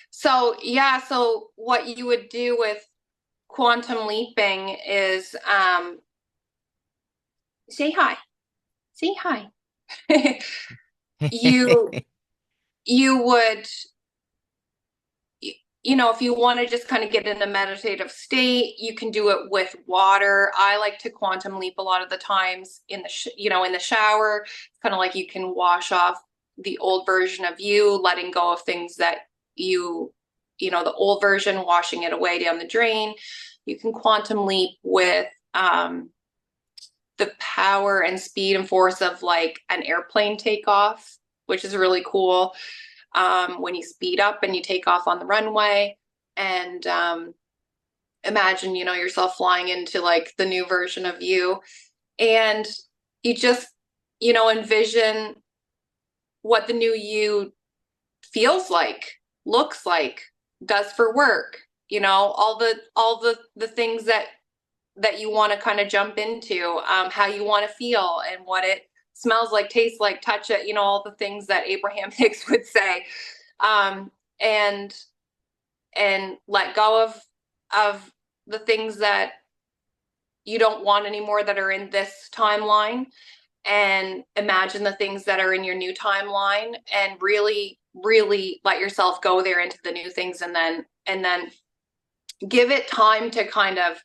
so yeah, so what you would do with quantum leaping is say hi. Say hi. You you would if you want to just kind of get in a meditative state, you can do it with water. I like to quantum leap a lot of the times in in the shower. It's kind of like you can wash off the old version of you, letting go of things that the old version, washing it away down the drain. You can quantum leap with the power and speed and force of like an airplane takeoff, which is really cool. When you speed up and you take off on the runway. And imagine, yourself flying into like the new version of you, and you just, envision what the new you feels like, looks like, does for work, all the things that you want to kind of jump into, how you want to feel and what it smells like, tastes like, touch it, all the things that Abraham Hicks would say, um, and let go of the things that you don't want anymore that are in this timeline, and imagine the things that are in your new timeline, and really really let yourself go there into the new things, and then give it time to kind of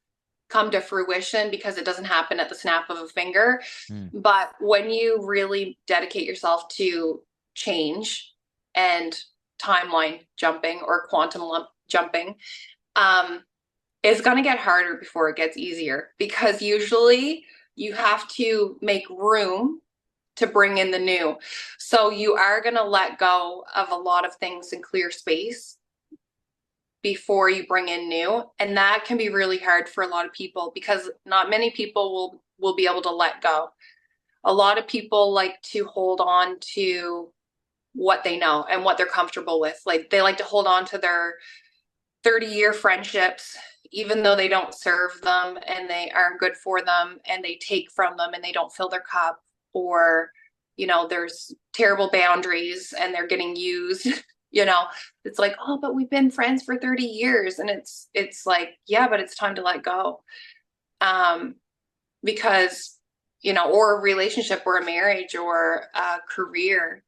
come to fruition, because it doesn't happen at the snap of a finger. Mm. But when you really dedicate yourself to change and timeline jumping or quantum jumping, um, it's going to get harder before it gets easier, because usually you have to make room to bring in the new. So you are going to let go of a lot of things and clear space before you bring in new, and that can be really hard for a lot of people, because not many people will be able to let go. A lot of people like to hold on to what they know and what they're comfortable with. Like they like to hold on to their 30-year friendships, even though they don't serve them and they aren't good for them, and they take from them and they don't fill their cup, or there's terrible boundaries and they're getting used. you know it's like, oh, but we've been friends for 30 years, and it's like, yeah, but it's time to let go. Because or a relationship or a marriage or a career,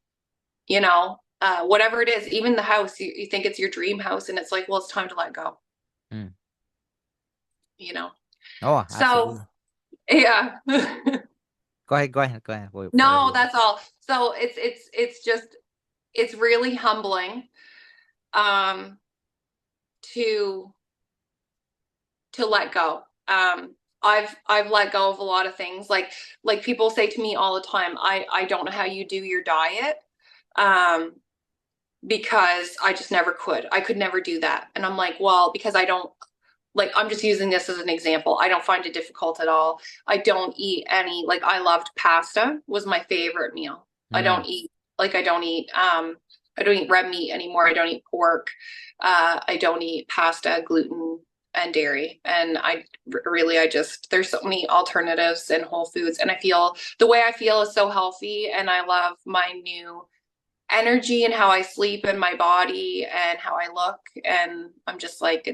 whatever it is, even the house, you think it's your dream house, and it's like, well, it's time to let go. Mm. you know Oh, so absolutely. yeah. Go ahead, go ahead, go ahead. Whatever No, you. that's all. So it's just, it's really humbling, um to let go. I've let go of a lot of things. Like people say to me all the time, I don't know how you do your diet, um because I just never could. I could never do that. And I'm like, well, because I don't, like, I'm just using this as an example. I don't find it difficult at all. I don't eat any, like, I loved pasta, was my favorite meal. I Mm. don't eat, like, I don't eat red meat anymore. I don't eat pork. I don't eat pasta, gluten, and dairy. And I just, there's so many alternatives in Whole Foods. And I feel the way I feel is so healthy. And I love my new energy and how I sleep and my body and how I look. And I'm just like,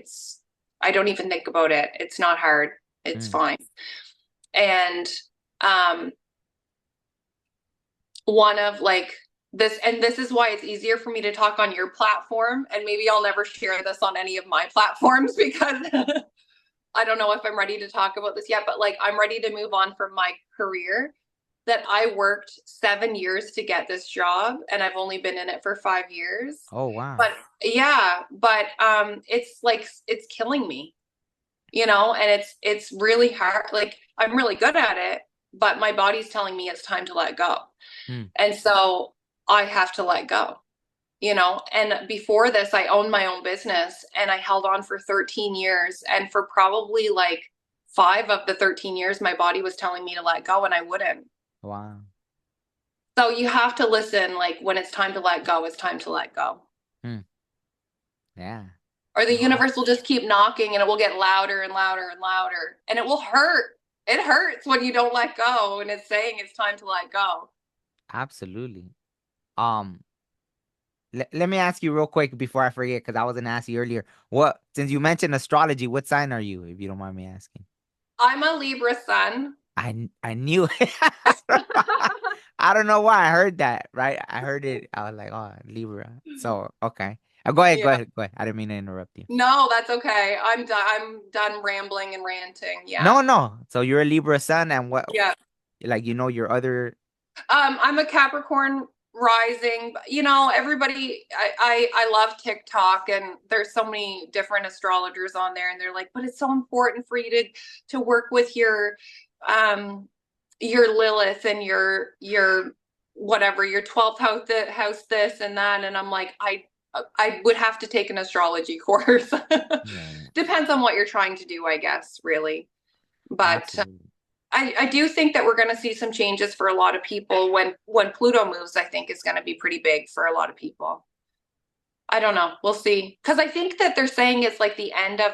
I don't even think about it. It's not hard. It's Mm. fine. And um, one of like this, and this is why it's easier for me to talk on your platform. And maybe I'll never share this on any of my platforms, because I don't know if I'm ready to talk about this yet, but like, I'm ready to move on from my career, that I worked 7 years to get this job, and I've only been in it for 5 years. Oh, wow. But yeah, but it's like, it's killing me, and it's really hard. Like, I'm really good at it, but my body's telling me it's time to let go. Mm. And so I have to let go. And before this, I owned my own business, and I held on for 13 years. And for probably like 5 of the 13 years, my body was telling me to let go, and I wouldn't. Wow. So you have to listen, like, when it's time to let go, it's time to let go. Mm. Yeah. Or the No, universe will just keep knocking, and it will get louder and louder and louder. And it will hurt. It hurts when you don't let go and it's saying it's time to let go. absolutely. Um, let me ask you real quick before I forget, because I was gonna ask you earlier. Since you mentioned astrology, what sign are you, if you don't mind me asking? I'm a Libra sun. I knew it. I don't know why I heard that, right? I heard it. I was like, oh, Libra. So, okay. Go ahead, go Yeah. ahead, go ahead. I didn't mean to interrupt you. No, that's okay. I'm done rambling and ranting. Yeah. No, no. So you're a Libra sun, and what, Yeah. like, your other. I'm a Capricorn rising. Everybody, I love TikTok, and there's so many different astrologers on there, and they're like, but it's so important for you to work with your Lilith and your whatever, your 12th house this and that. And I'm like, I would have to take an astrology course. Yeah, Depends on what you're trying to do, I guess, really. But absolutely. I do think that we're going to see some changes for a lot of people when Pluto moves. I think is going to be pretty big for a lot of people. I don't know. We'll see. Because I think that they're saying it's like the end of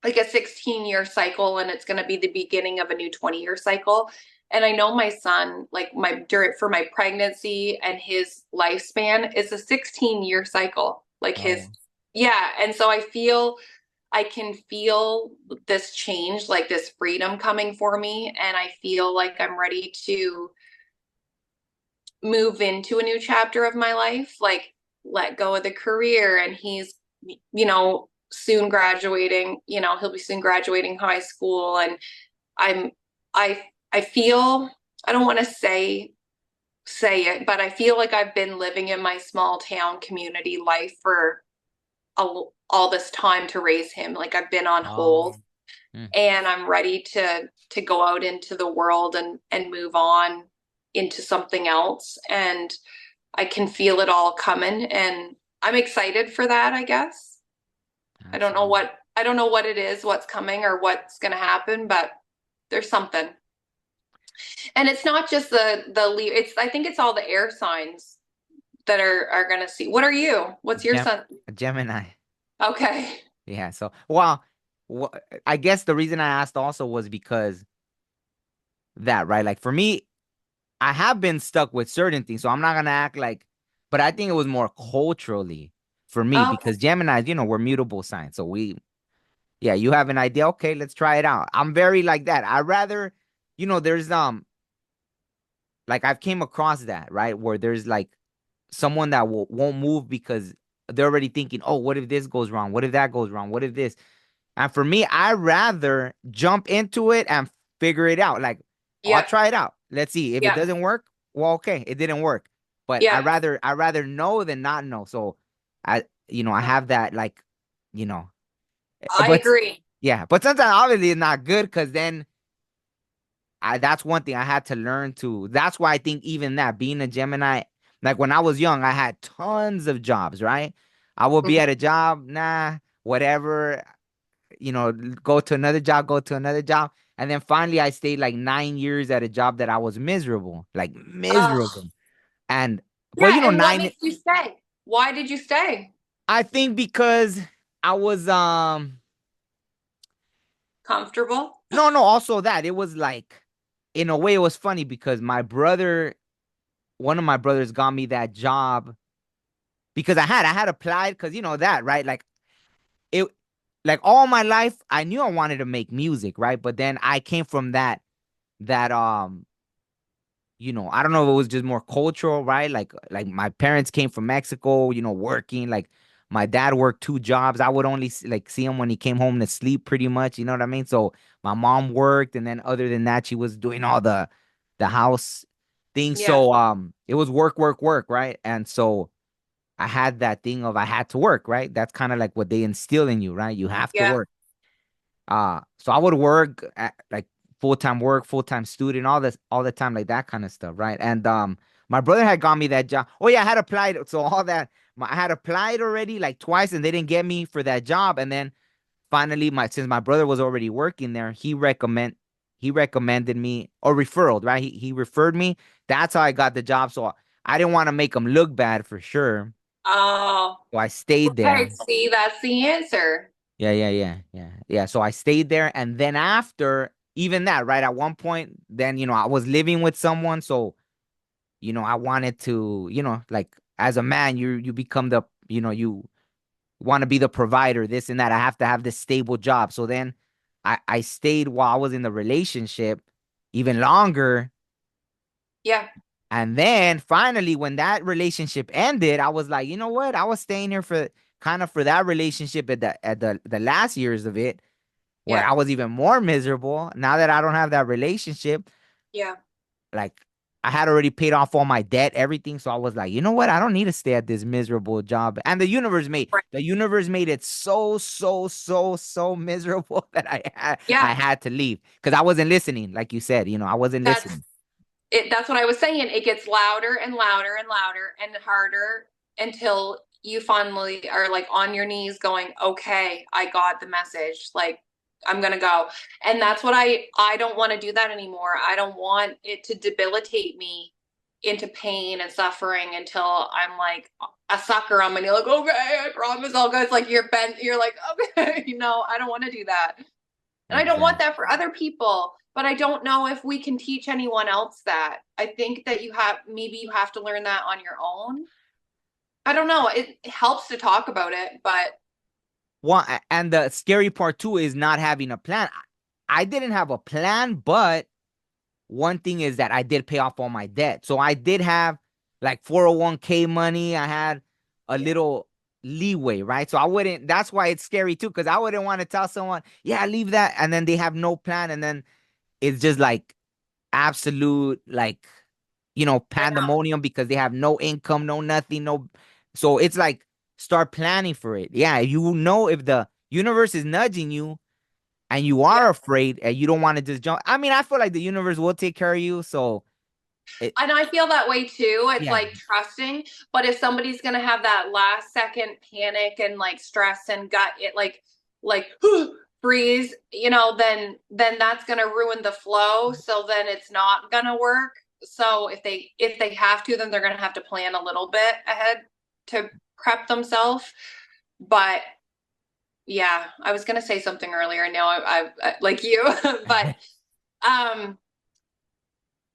like a 16-year cycle, and it's going to be the beginning of a new 20-year cycle. And I know my son, like my during for my pregnancy and his lifespan is a 16-year cycle. Like his, Oh, yeah. And so I can feel this change, like this freedom coming for me. And I feel like I'm ready to move into a new chapter of my life, like let go of the career. And he's, soon graduating, he'll be soon graduating high school. And I'm, I feel, I don't want to say it, but I feel like I've been living in my small town community life for all this time to raise him. Like I've been on hold, oh, mm, and I'm ready to go out into the world and move on into something else. And I can feel it all coming, and I'm excited for that, I guess. absolutely. I don't know what it is, what's coming or what's going to happen, but there's something. And it's not just the it's I think it's all the air signs that are going to see. What are you? What's your Gem sun? Gemini. Okay. Yeah. So, well, I guess the reason I asked also was because that, right? Like for me, I have been stuck with certain things, so I'm not gonna act like, but I think it was more culturally for me Okay. because Gemini, we're mutable signs. So yeah, you have an idea. Okay, let's try it out. I'm very like that. I rather, there's like I've came across that, right? Where there's like someone that won't move because they're already thinking, oh, what if this goes wrong? What if that goes wrong? What if this? And for me, I rather jump into it and figure it out. Like I'll Yep. try it out. Let's see. If it Yep. doesn't work, well, okay, it didn't work. But I Yep. rather I rather know than not know. So I have that like, you know, I but agree. yeah, but sometimes obviously it's not good because then that's one thing I had to learn to. That's why I think even that being a Gemini, like when I was young, I had tons of jobs, right? I would be Mhm. at a job, nah, whatever, go to another job, go to another job. And then finally I stayed like 9 years at a job that I was miserable, like Oh, miserable. And well, yeah. And what nine, makes you stay? Why did you stay? I think because I was Comfortable? no, also that it was like in a way it was funny because one of my brothers got me that job because I had applied because that, right? Like it like all my life I knew I wanted to make music, right? But then I came from that I don't know if it was just more cultural, right? Like my parents came from Mexico, working. Like my dad worked two jobs. I would only like see him when he came home to sleep, pretty much. You know what I mean? So my mom worked, and then other than that, she was doing all the house things. Yeah. So it was work, work, work, right? And so I had that thing of I had to work, right? That's kind of like what they instill in you, right? You have to Yeah. work. So I would work at, like full-time work, full-time student, all this, all the time, like that kind of stuff, right? And my brother had got me that job. Oh yeah, I had applied. So all that, I had applied already like twice, and they didn't get me for that job. And then finally, since my brother was already working there, he recommended me or referred, right? He referred me. That's how I got the job. So I didn't want to make him look bad for sure. Oh, So I stayed okay. there. See, that's the answer. Yeah. So I stayed there, and then after even that, right? At one point, then I was living with someone, so I wanted to, like as a man, you become you want to be the provider, this and that. I have to have this stable job. So then I stayed while I was in the relationship even longer, Yeah. and then finally, when that relationship ended, I was like, you know what? I was staying here for kind of for that relationship at the last years of it where Yeah. I was even more miserable. Now that I don't have that relationship, Yeah. like I had already paid off all my debt, everything. So I was like, you know what? I don't need to stay at this miserable job. And Right. the universe made it so miserable that Yeah. I had to leave because I wasn't listening. Like you said, I wasn't That's listening. it. That's what I was saying. It gets louder and louder and louder and harder until you finally are like on your knees going, okay, I got the message. Like, I'm gonna go. And that's what I don't want to do that anymore. I don't want it to debilitate me into pain and suffering until I'm like a sucker on my knee, like, okay, I promise I'll go. It's like you're bent, you're like, okay, no, I don't want to do that. And I don't want that for Exactly. other people. But I don't know if we can teach anyone else that. I think that maybe you have to learn that on your own. I don't know. It helps to talk about it, but Well, and the scary part too is not having a plan. I didn't have a plan, but one thing is that I did pay off all my debt. So I did have like 401k money. I had a yeah. little leeway, right? So I wouldn't, that's why it's scary too, because I wouldn't want to tell someone, yeah, leave that. And then they have no plan. And then it's just like absolute, like, Yeah. pandemonium because they have no income, no nothing, no. So it's like start planning for it. Yeah. If the universe is nudging you, and you Yeah. are afraid and you don't want to just jump. I mean, I feel like the universe will take care of you. So it, And I feel that way too. It's yeah, like trusting, but if somebody's gonna have that last second panic and like stress and gut it like freeze, then that's gonna ruin the flow. So then it's not gonna work. So if they have to, then they're gonna have to plan a little bit ahead to prep themselves. But yeah, I was gonna say something earlier. Now I like you, but um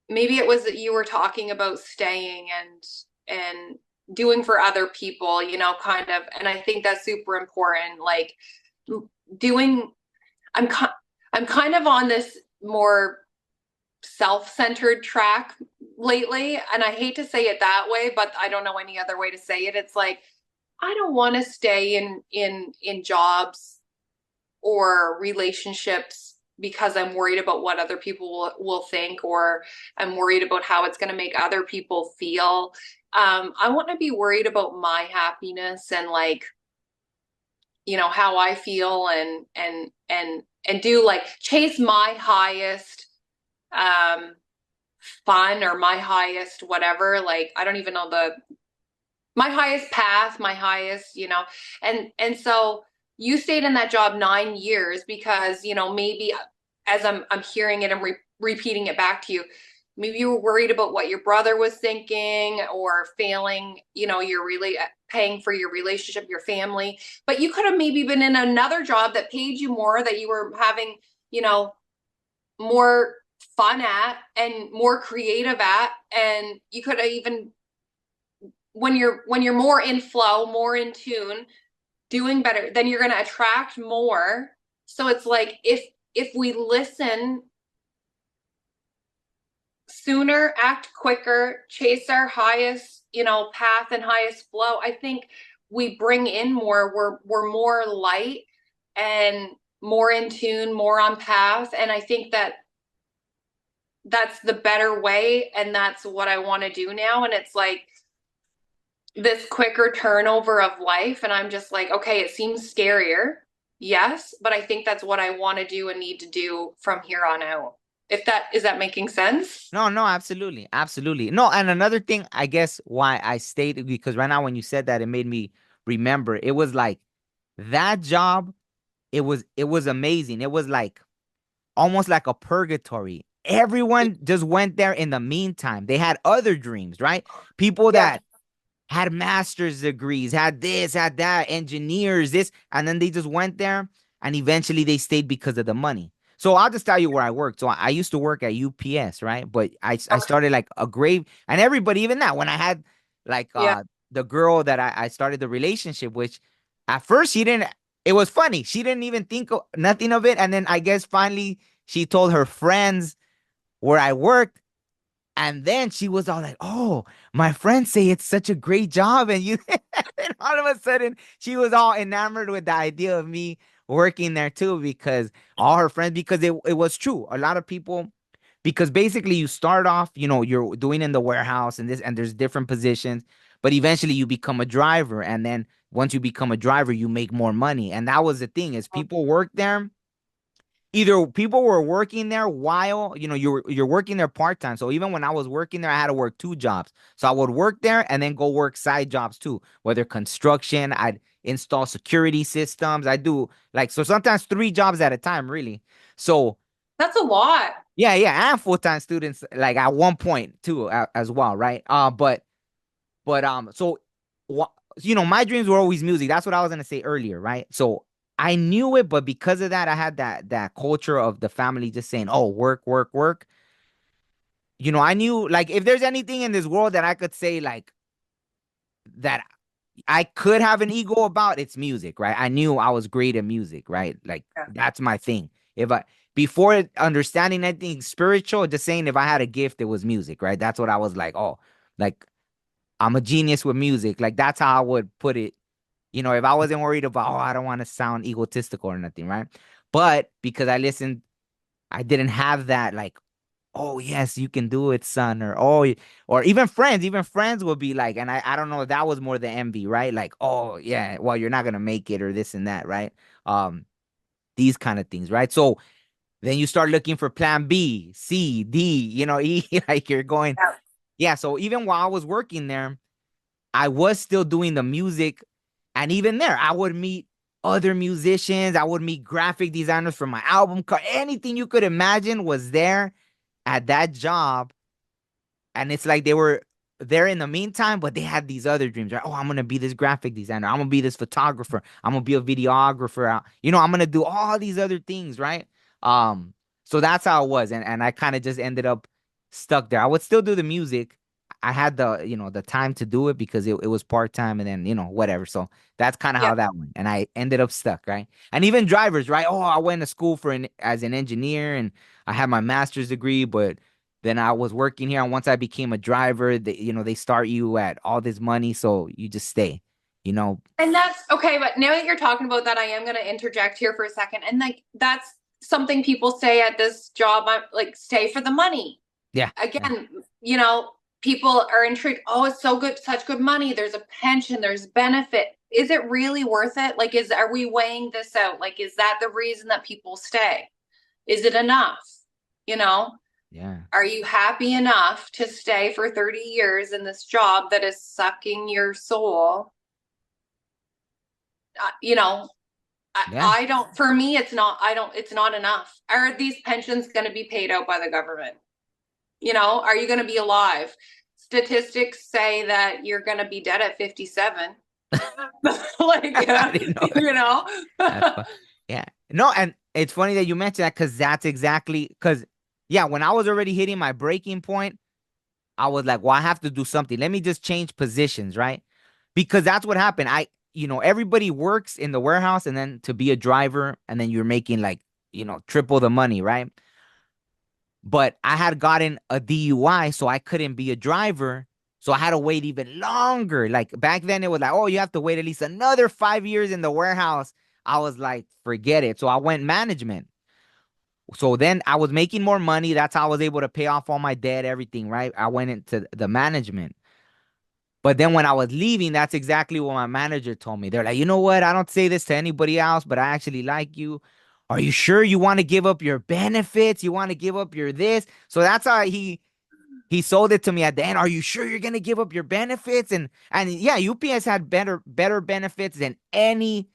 maybe it was that you were talking about staying and doing for other people, kind of, and I think that's super important. Like doing, i'm I'm kind of on this more self-centered track lately, and I hate to say it that way, but I don't know any other way to say it. It's like I don't want to stay in jobs or relationships because I'm worried about what other people will think, or I'm worried about how it's going to make other people feel. I want to be worried about my happiness and like, how I feel, and do like chase my highest um, fun, or my highest whatever. Like, I don't even know my highest path, my highest, and so you stayed in that job 9 years because, maybe as I'm hearing it and repeating it back to you, maybe you were worried about what your brother was thinking, or failing, you're really paying for your relationship, your family, but you could have maybe been in another job that paid you more, that you were having, you know, more fun at and more creative at, and you could have even, when you're more in flow, more in tune, doing better, then you're going to attract more. So it's like, if we listen sooner, act quicker, chase our highest, path and highest flow, I think we bring in more. We're more light and more in tune, more on path, and I think that's the better way, and that's what I want to do now. And it's like this quicker turnover of life, and I'm just like, okay, it seems scarier, yes, but I think that's what I want to do and need to do from here on out. If that is that making sense? no, no, absolutely, absolutely. No, and another thing, I guess why I stayed because right now when you said that, it made me remember. It was like that job. It was amazing. It was like almost like a purgatory. Everyone just went there in the meantime. They had other dreams, right? People Yeah. that had master's degrees, had this, had that, engineers, this, and then they just went there and eventually they stayed because of the money. So I'll just tell you where I worked. So I used to work at UPS, right? But I Okay. started like a grave, and everybody, even that, when I had like Yeah. the girl that I started the relationship with, at first she didn't, it was funny. She didn't even think of, nothing of it. And then I guess finally she told her friends where I worked, and then she was all like, "Oh, my friends say it's such a great job." And and all of a sudden, she was all enamored with the idea of me working there too, because all her friends, because it was true. A lot of people, because basically you start off, you're doing in the warehouse and this, and there's different positions, but eventually you become a driver. And then once you become a driver, you make more money. And that was the thing is people work there either people were working there while you're working there part-time. So even when I was working there, I had to work two jobs. So I would work there and then go work side jobs too, whether construction, I'd install security systems. I do like, so sometimes three jobs at a time, really. So That's a lot. yeah, yeah, and full-time students like at one point too, as well, right? So wha- my dreams were always music. That's what I was gonna say earlier, right? So I knew it, but because of that, I had that culture of the family just saying, "Oh, work, work, work." I knew like if there's anything in this world that I could say like that I could have an ego about, it's music, right? I knew I was great at music, right? Like Yeah. that's my thing. If I Before understanding anything spiritual, just saying if I had a gift, it was music, right? That's what I was like, oh, like I'm a genius with music. Like that's how I would put it. If I wasn't worried about, oh, I don't want to sound egotistical or nothing, right? But because I didn't have that, like, oh, yes, you can do it, son, or or even friends would be like, and I don't know, that was more the envy, right? Like, oh, yeah, well, you're not gonna make it or this and that, right? Um, these kind of things, right? So then you start looking for plan B, C, D, E, like you're going, Yeah. yeah. So even while I was working there, I was still doing the music. And even there, I would meet other musicians. I would meet graphic designers for my album cover. Anything you could imagine was there at that job. And it's like they were there in the meantime, but they had these other dreams, right? Oh, I'm gonna be this graphic designer. I'm gonna be this photographer. I'm gonna be a videographer. I'm gonna do all these other things, right? Um, so that's how it was, and I kind of just ended up stuck there. I would still do the music. I had the time to do it because it was part time, and then whatever. So that's kind of Yeah. how that went, and I ended up stuck, right? And even drivers, right? Oh, I went to school as an engineer, and I had my master's degree, but then I was working here, and once I became a driver, they start you at all this money, so you just stay, you know. And that's okay, but now that you're talking about that, I am going to interject here for a second. And like that's something people say at this job. I'm like, stay for the money. Yeah, yeah, Again, you know, people are intrigued. Oh, it's so good, such good money. There's a pension, there's benefit. Is it really worth it? Like, are we weighing this out? Like, is that the reason that people stay? Is it enough? You know, yeah, are you happy enough to stay for 30 years in this job that is sucking your soul? You know, yeah. I don't, for me, it's not enough. Are these pensions going to be paid out by the government? You know, are you going to be alive? Statistics say that you're going to be dead at 57. Like, I didn't know that. you know? That's fun. Yeah, no, and it's funny that you mentioned that because that's exactly because yeah, when I was already hitting my breaking point, I was like, well, I have to do something. Let me just change positions, right? Because that's what happened. Everybody works in the warehouse and then to be a driver, and then you're making like, triple the money, right? But I had gotten a DUI, so I couldn't be a driver. So I had to wait even longer. Like back then, it was like, oh, you have to wait at least another 5 years in the warehouse. I was like, forget it. So I went management. So then I was making more money. That's how I was able to pay off all my debt, everything, right? I went into the management. But then when I was leaving, that's exactly what my manager told me. They're like, you know what? I don't say this to anybody else, but I actually like you. Are you sure you want to give up your benefits? You want to give up your this? So that's how he sold it to me at the end. Are you sure you're gonna give up your benefits? And yeah, UPS had better benefits than anything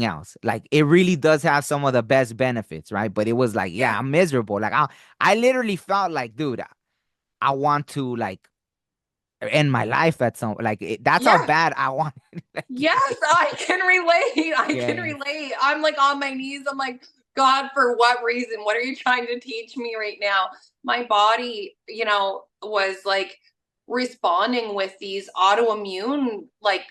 else. Like it really does have some of the best benefits, right? But it was like, Yeah. yeah, I'm miserable. Like I literally felt like, dude, I want to like end my life at some like that's how Yeah. bad I want. Like, Yes, I can relate. I yeah, can yeah, relate. I'm like on my knees. I'm like, God, for what reason? What are you trying to teach me right now? My body, was like responding with these autoimmune like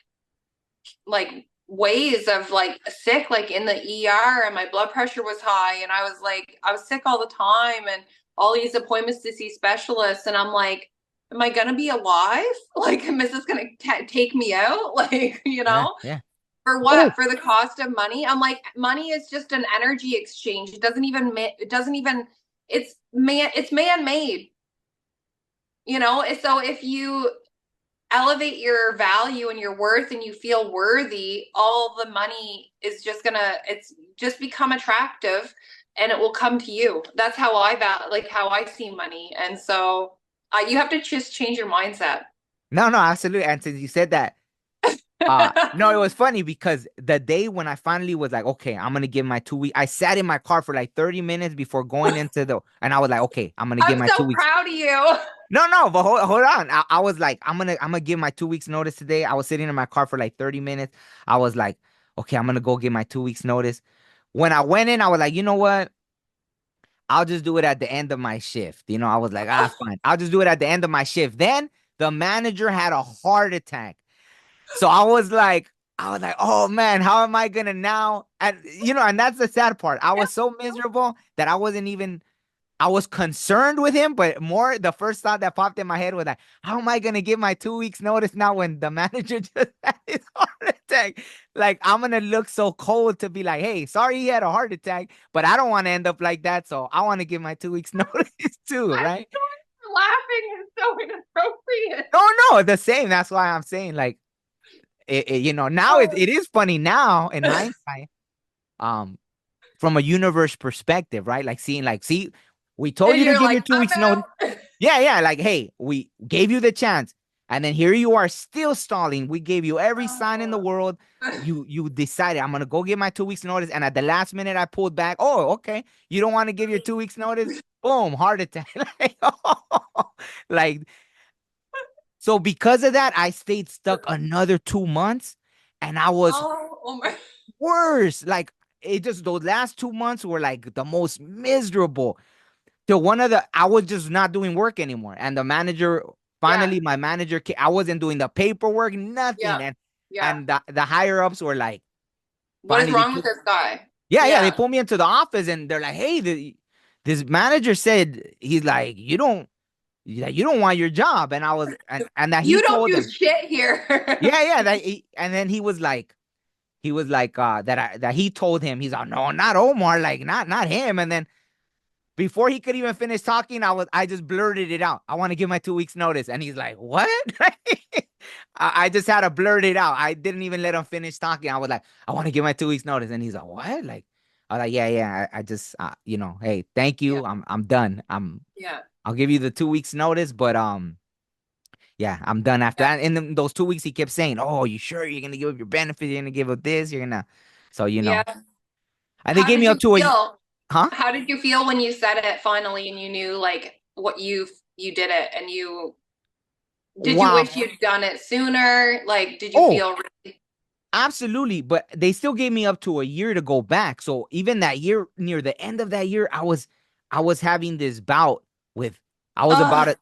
ways of like sick, like in the ER, and my blood pressure was high, and I was sick all the time, and all these appointments to see specialists, and I'm like, am I gonna be alive? Like, is this gonna take me out? Like, yeah, yeah. for Oh, what? For the cost of money? I'm like, money is just an energy exchange. It doesn't even. It's man made. So if you elevate your value and your worth and you feel worthy, all the money is just gonna, it's just become attractive and it will come to you. That's how like how I see money. And so you have to just change your mindset. No, no, absolutely. And since you said that, no, it was funny because the day when I finally was like, okay, I'm gonna give my 2 week, I sat in my car for like 30 minutes before going into and I was like, okay, I'm gonna give I'm my two so weeks. proud of you. No, no, but hold on. I was like, I'm gonna give my 2 weeks notice today. I was sitting in my car for like 30 minutes. I was like, okay, I'm gonna go give my 2 weeks notice. When I went in, I was like, you know what? I'll just do it at the end of my shift. I was like, fine. I'll just do it at the end of my shift. Then the manager had a heart attack. So I was like, oh man, how am I gonna now? And that's the sad part. I was so miserable that I was concerned with him, but more the first thought that popped in my head was like, how am I gonna give my 2 weeks notice now when the manager just had his heart attack? Like, I'm gonna look so cold to be like, hey, sorry he had a heart attack, but I don't want to end up like that, so I want to give my 2 weeks notice too, I'm right? sorry, laughing is so inappropriate. No, no, the same. That's why I'm saying like, now it is funny now in hindsight. Um, from a universe perspective, right? Like seeing, like, see, we told And you to you're give like, your two I'm weeks notice. out. Yeah, yeah. Like, hey, we gave you the chance, and then here you are still stalling. We gave you every sign in the world. You decided I'm gonna go give my 2 weeks notice, and at the last minute I pulled back. Oh, okay. You don't want to give your 2 weeks notice? Boom, heart attack. like, like so because of that, I stayed stuck another 2 months, and I was Oh my. worse. Like it just those last 2 months were like the most miserable. So I was just not doing work anymore. And the manager, Yeah, finally, my manager, I wasn't doing the paperwork, yeah, nothing. And yeah. and the higher ups were like, What is finally, they wrong with put, this guy? yeah, yeah, they Yeah. pulled me into the office and they're like, hey, this manager said he's like, you don't want your job. And I was, and that he You don't told do them, shit here. yeah, yeah, and then he was like, that he told him, he's like, no, not Omar, like not him. And then before he could even finish talking, I just blurted it out. I want to give my 2 weeks notice. And he's like, what? I just had to blurt it out. I didn't even let him finish talking. I was like, I want to give my 2 weeks notice. And he's like, what? Like, I was like, yeah, yeah. I just, hey, thank Yeah, you. I'm done. yeah, I'll give you the 2 weeks notice, but yeah, I'm done after yeah, that. And then those 2 weeks, he kept saying, oh, you sure you're gonna give up your benefits? You're gonna give up this? You're gonna, so yeah. and they How gave me did up you to feel? huh? How did you feel when you said it finally and you knew like what you did it and you did you Wow. wish you'd done it sooner? Like, did you Oh, feel really, absolutely, but they still gave me up to a year to go back. So even that year, near the end of that year, I was having this bout with I was about oh, to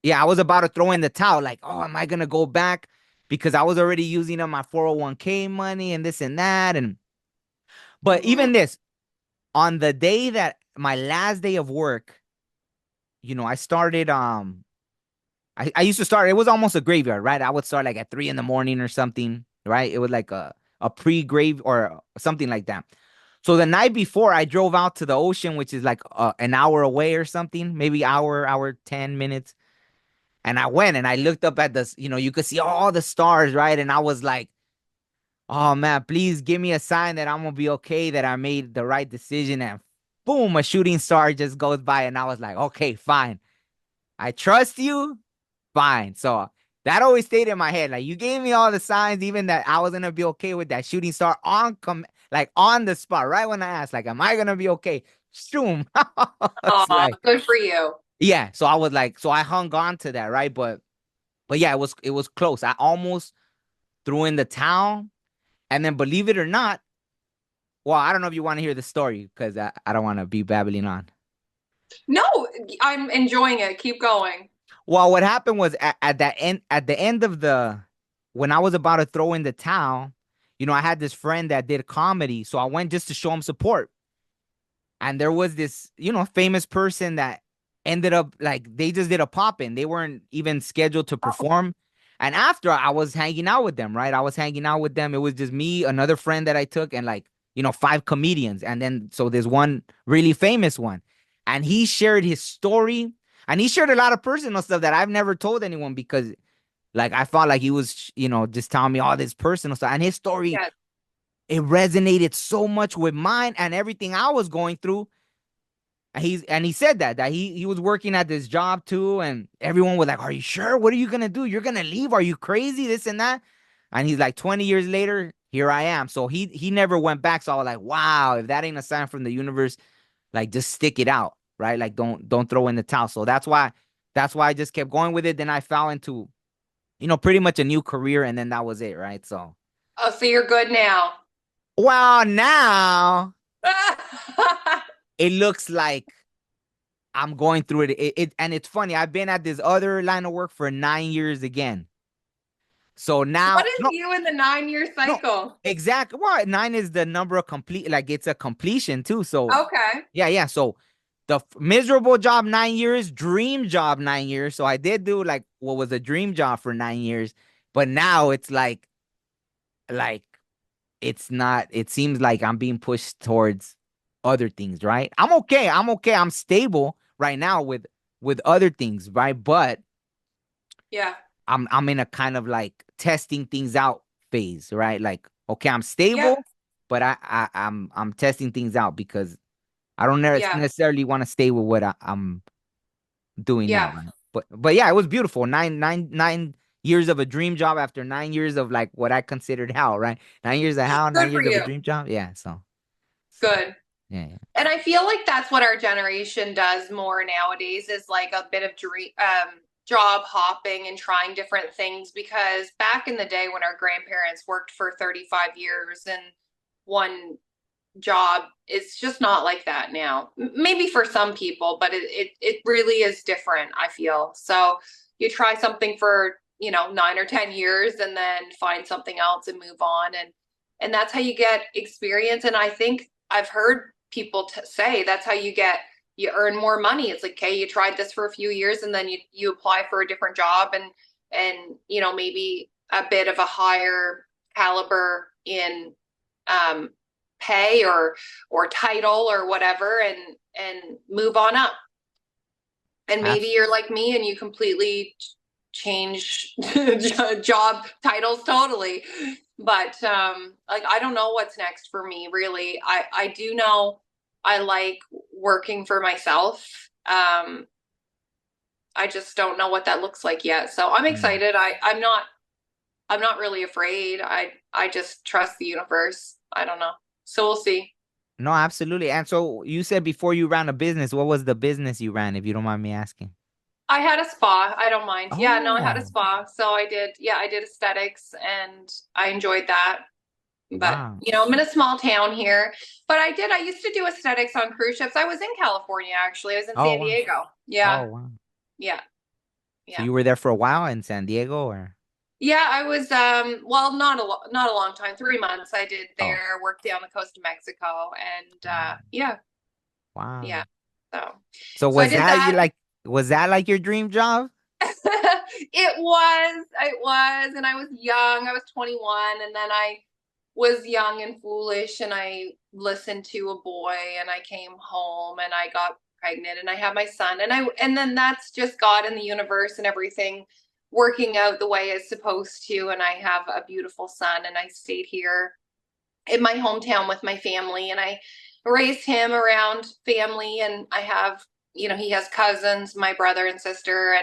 yeah, I was about to throw in the towel, like, oh, am I gonna go back? Because I was already using up my 401k money and this and that. But mhm. even this, on the day that my last day of work, I started I used to start, it was almost a graveyard, right? I would start like at 3 in the morning or something, right? It was like a pre-grave or something like that. So the night before, I drove out to the ocean, which is like an hour away or something, maybe hour 10 minutes. And I went and I looked up at this, you could see all the stars, right? And I was like, oh man, please give me a sign that I'm gonna be okay, that I made the right decision. And boom, a shooting star just goes by, and I was like, okay, fine. I trust you. Fine. So that always stayed in my head. Like, you gave me all the signs, even that I was gonna be okay with that shooting star like on the spot, right when I asked, like, am I gonna be okay? Shoom. It's Aw, like, good for you. yeah. So I was like, so I hung on to that, right? But yeah, it was close. I almost threw in the towel, and then believe it or not, well, I don't know if you want to hear the story because I don't want to be babbling on. No, I'm enjoying it. Keep going. Well, what happened was at the end of when I was about to throw in the towel, I had this friend that did comedy, so I went just to show him support. And there was this, famous person that ended up, like, they just did a pop in. They weren't even scheduled to Oh, perform. And after, I was hanging out with them, right? I was hanging out with them. It was just me, another friend that I took, and like, five comedians. And then so there's one really famous one. And he shared his story. And he shared a lot of personal stuff that I've never told anyone because Like I felt like he was, just telling me all this personal stuff, and his story, Yeah. it resonated so much with mine and everything I was going through. And he said that he was working at this job too, and everyone was like, "Are you sure? What are you gonna do? You're gonna leave? Are you crazy? This and that." And he's like, 20 years later, here I am. So he never went back. So I was like, wow, if that ain't a sign from the universe, like just stick it out, right? Like don't throw in the towel. So that's why I just kept going with it. Then I fell into, pretty much a new career, and then that was it, right? So Oh, so you're good now. well, now it looks like I'm going through it. And it's funny. I've been at this other line of work for 9 years again. So What now, is no, you in the 9 year no, cycle? exactly. Well, nine is the number of complete, like it's a completion too. So Okay. yeah, yeah. So the miserable job 9 years, dream job 9 years. So I did do like what was a dream job for 9 years, but now it's like it's not. It seems like I'm being pushed towards other things, right? I'm okay. I'm okay. I'm stable right now with other things, right? But Yeah. I'm in a kind of like testing things out phase, right? Like, okay, I'm Yep. stable, but I'm testing things out because I don't Yeah. necessarily want to stay with what I'm doing now, Yeah. right? But yeah, it was beautiful. Nine years of a dream job after 9 years of like what I considered hell, right? 9 years of hell, nine Good for years of a you. dream job. Yeah, so Good. yeah, yeah. And I feel like that's what our generation does more nowadays is like a bit of job hopping and trying different things because back in the day when our grandparents worked for 35 years and one job, it's just not like that now. Maybe for some people, but it really is different, I feel. So you try something for, 9 or 10 years and then find something else and move on. And that's how you get experience. And I think I've heard people say that's how you earn more money. It's like, okay, you tried this for a few years and then you apply for a different job and, maybe a bit of a higher caliber in, um, pay or title or whatever and move on up. And maybe Abs- you're like me and you completely change job titles totally. But like I don't know what's next for me really. I do know I like working for myself. I just don't know what that looks like yet. So I'm mm. excited. I'm not really afraid. I just trust the universe. I don't know. So we'll see. No, absolutely. And so you said before you ran a business, what was the business you ran, if you don't mind me asking? I had a spa. I don't mind. Yeah, no, I had a Oh, spa. So I did aesthetics and I enjoyed that. But, wow. I'm in a small town here. But I used to do aesthetics on cruise ships. I was in California actually. I was in Oh, San wow. Diego. Oh, Yeah, wow. yeah, So yeah. you were there for a while in San Diego, or? Yeah, I was well, not a long time, 3 months I did Oh, there, worked down the coast of Mexico and wow. yeah, yeah. Wow. So So so I did that. was that like your dream job? It was, and I was young. I was 21, and then I was young and foolish, and I listened to a boy, and I came home, and I got pregnant, and I had my son, and then that's just God and the universe and everything working out the way it's supposed to, and I have a beautiful son, and I stayed here in my hometown with my family, and I raised him around family, and I have, he has cousins, my brother and sister,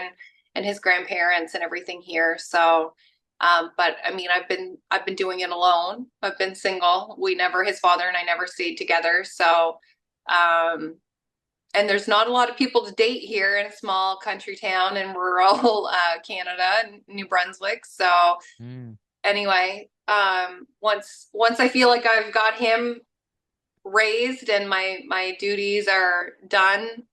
and his grandparents and everything here. So, but I mean, I've been doing it alone. I've been single. His father and I never stayed together. So, um, and there's not a lot of people to date here in a small country town in rural Canada, New Brunswick. So, Mm. anyway, once I feel like I've got him raised and my duties are done,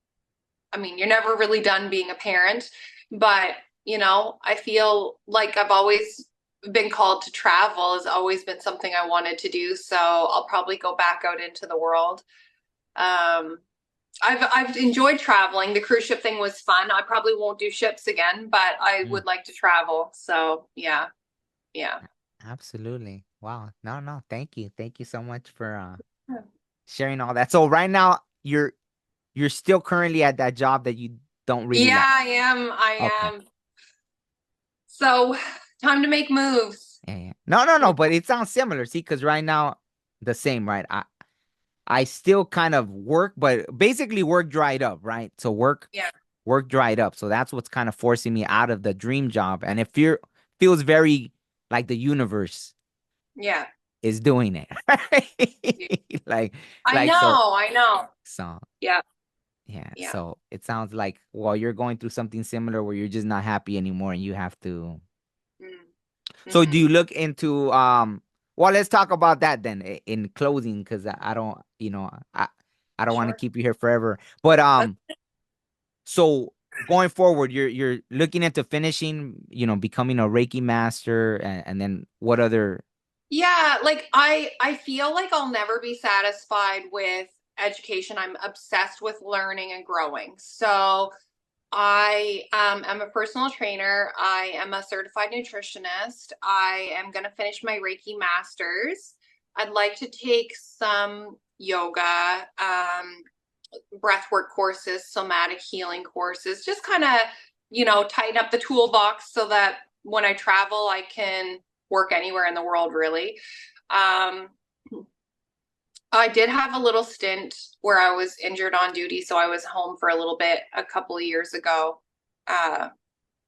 I mean, you're never really done being a parent, but I feel like I've always been called to travel, has always been something I wanted to do. So I'll probably go back out into the world. Um, I've enjoyed traveling. The cruise ship thing was fun. I probably won't do ships again, but I Mm. would like to travel. So yeah, yeah. Absolutely. Wow. No, no. Thank you. Thank you so much for sharing all that. So right now you're still currently at that job that you don't really Yeah, like. I am. I Okay. am. So time to make moves. Yeah, yeah. No, no, no, but it sounds similar. See, because right now the same, right? I still kind of work, but basically work dried up, right? So Yeah. work dried up. So that's what's kind of forcing me out of the dream job. And it feels very like the universe Yeah. is doing it. Right? I Like so know. I know. so Yeah. yeah. Yeah. So it sounds like well, you're going through something similar where you're just not happy anymore and you have to. So do Mm-hmm. you look into well, let's talk about that then in closing because I don't, I don't want to Sure. keep you here forever. But That's so going forward, you're looking into finishing, becoming a Reiki master, and then what other? Yeah, like I feel like I'll never be satisfied with education. I'm obsessed with learning and growing. So I am a personal trainer. I am a certified nutritionist. I am going to finish my Reiki masters. I'd like to take some yoga, breathwork courses, somatic healing courses, just kind of, tighten up the toolbox so that when I travel, I can work anywhere in the world, really. Um, I did have a little stint where I was injured on duty, so I was home for a little bit a couple of years ago. Uh,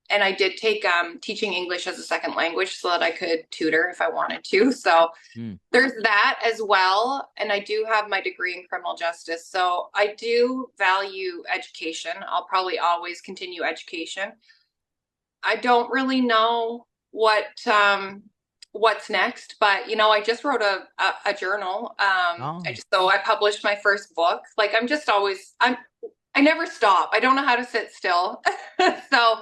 and I did take teaching English as a second language so that I could tutor if I wanted to. So Hmm. there's that as well. And I do have my degree in criminal justice. So I do value education. I'll probably always continue education. I don't really know what's next, but I just wrote a journal. Oh, I published my first book. Like I'm just always I never stop. I don't know how to sit still. So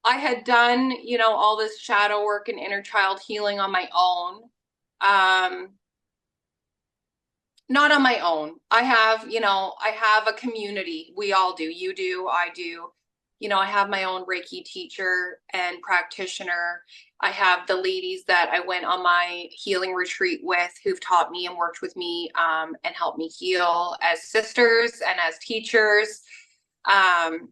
I had done, all this shadow work and inner child healing on my own. Um, Not on my own. I have a community. We all do. You do, I do. I have my own Reiki teacher and practitioner. I have the ladies that I went on my healing retreat with who've taught me and worked with me and helped me heal as sisters and as teachers. Um,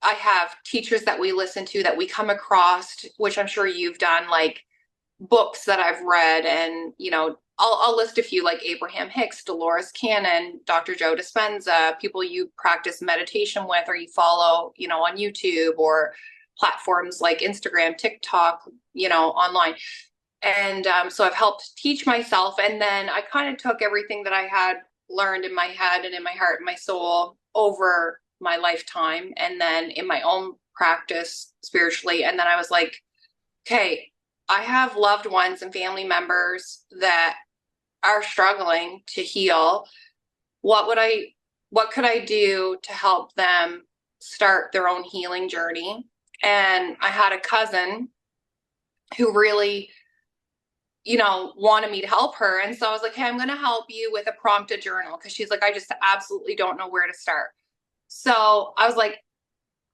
I have teachers that we listen to that we come across, which I'm sure you've done, like books that I've read, and I'll list a few like Abraham Hicks, Dolores Cannon, Dr. Joe Dispenza, people you practice meditation with or you follow, on YouTube or platforms like Instagram, TikTok, online. And so I've helped teach myself, and then I kind of took everything that I had learned in my head and in my heart and my soul over my lifetime, and then in my own practice spiritually. And then I was like, okay, I have loved ones and family members that are struggling to heal. What could I do to help them start their own healing journey? And I had a cousin who really, wanted me to help her. And so I was like, hey, I'm going to help you with a prompted journal. Cause she's like, I just absolutely don't know where to start. So I was like,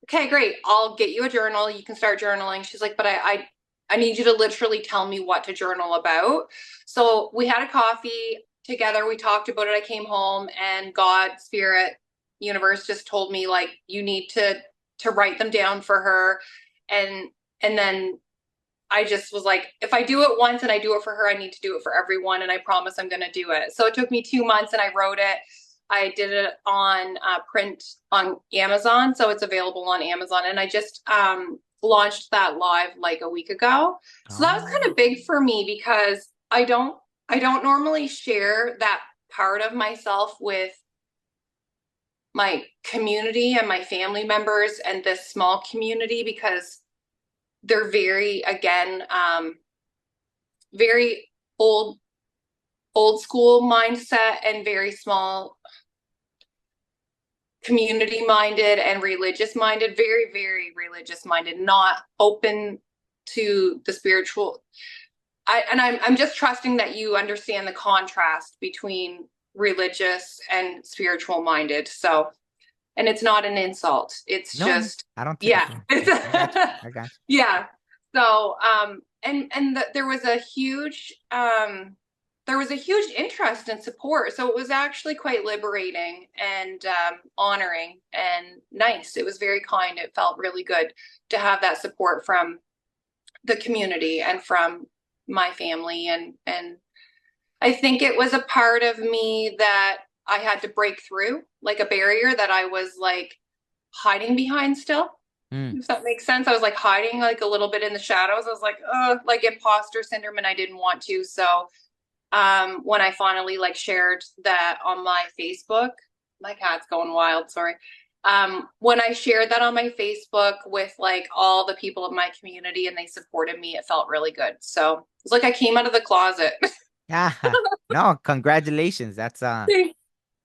okay, great. I'll get you a journal. You can start journaling. She's like, but I need you to literally tell me what to journal about. So we had a coffee together. We talked about it. I came home and God, spirit, universe just told me like, you need to write them down for her. And then I just was like, if I do it once and I do it for her, I need to do it for everyone. And I promise I'm going to do it. So it took me 2 months and I wrote it. I did it on print on Amazon. So it's available on Amazon. And I just launched that live like a week ago. So that was oh, kind of big for me because I don't normally share that part of myself with my community and my family members and this small community because they're very, again, very old school mindset and very small community minded and religious minded, very, very religious minded, not open to the spiritual. I'm just trusting that you understand the contrast between religious and spiritual minded. So, and it's not an insult. It's no, no, just, I don't take it. yeah, Yeah, I got you. I got yeah. So, there was a huge interest and support. So it was actually quite liberating and honoring and nice. It was very kind. It felt really good to have that support from the community and from my family. And I think it was a part of me that I had to break through, like a barrier that I was like hiding behind still, Mm, if that makes sense. I was like hiding like a little bit in the shadows. I was like imposter syndrome, and I didn't want to. So when I finally like shared that on my Facebook, my cat's going wild, sorry. When I shared that on my Facebook with like all the people of my community and they supported me, it felt really good. So it's like I came out of the closet. yeah. No, congratulations. Thank That's a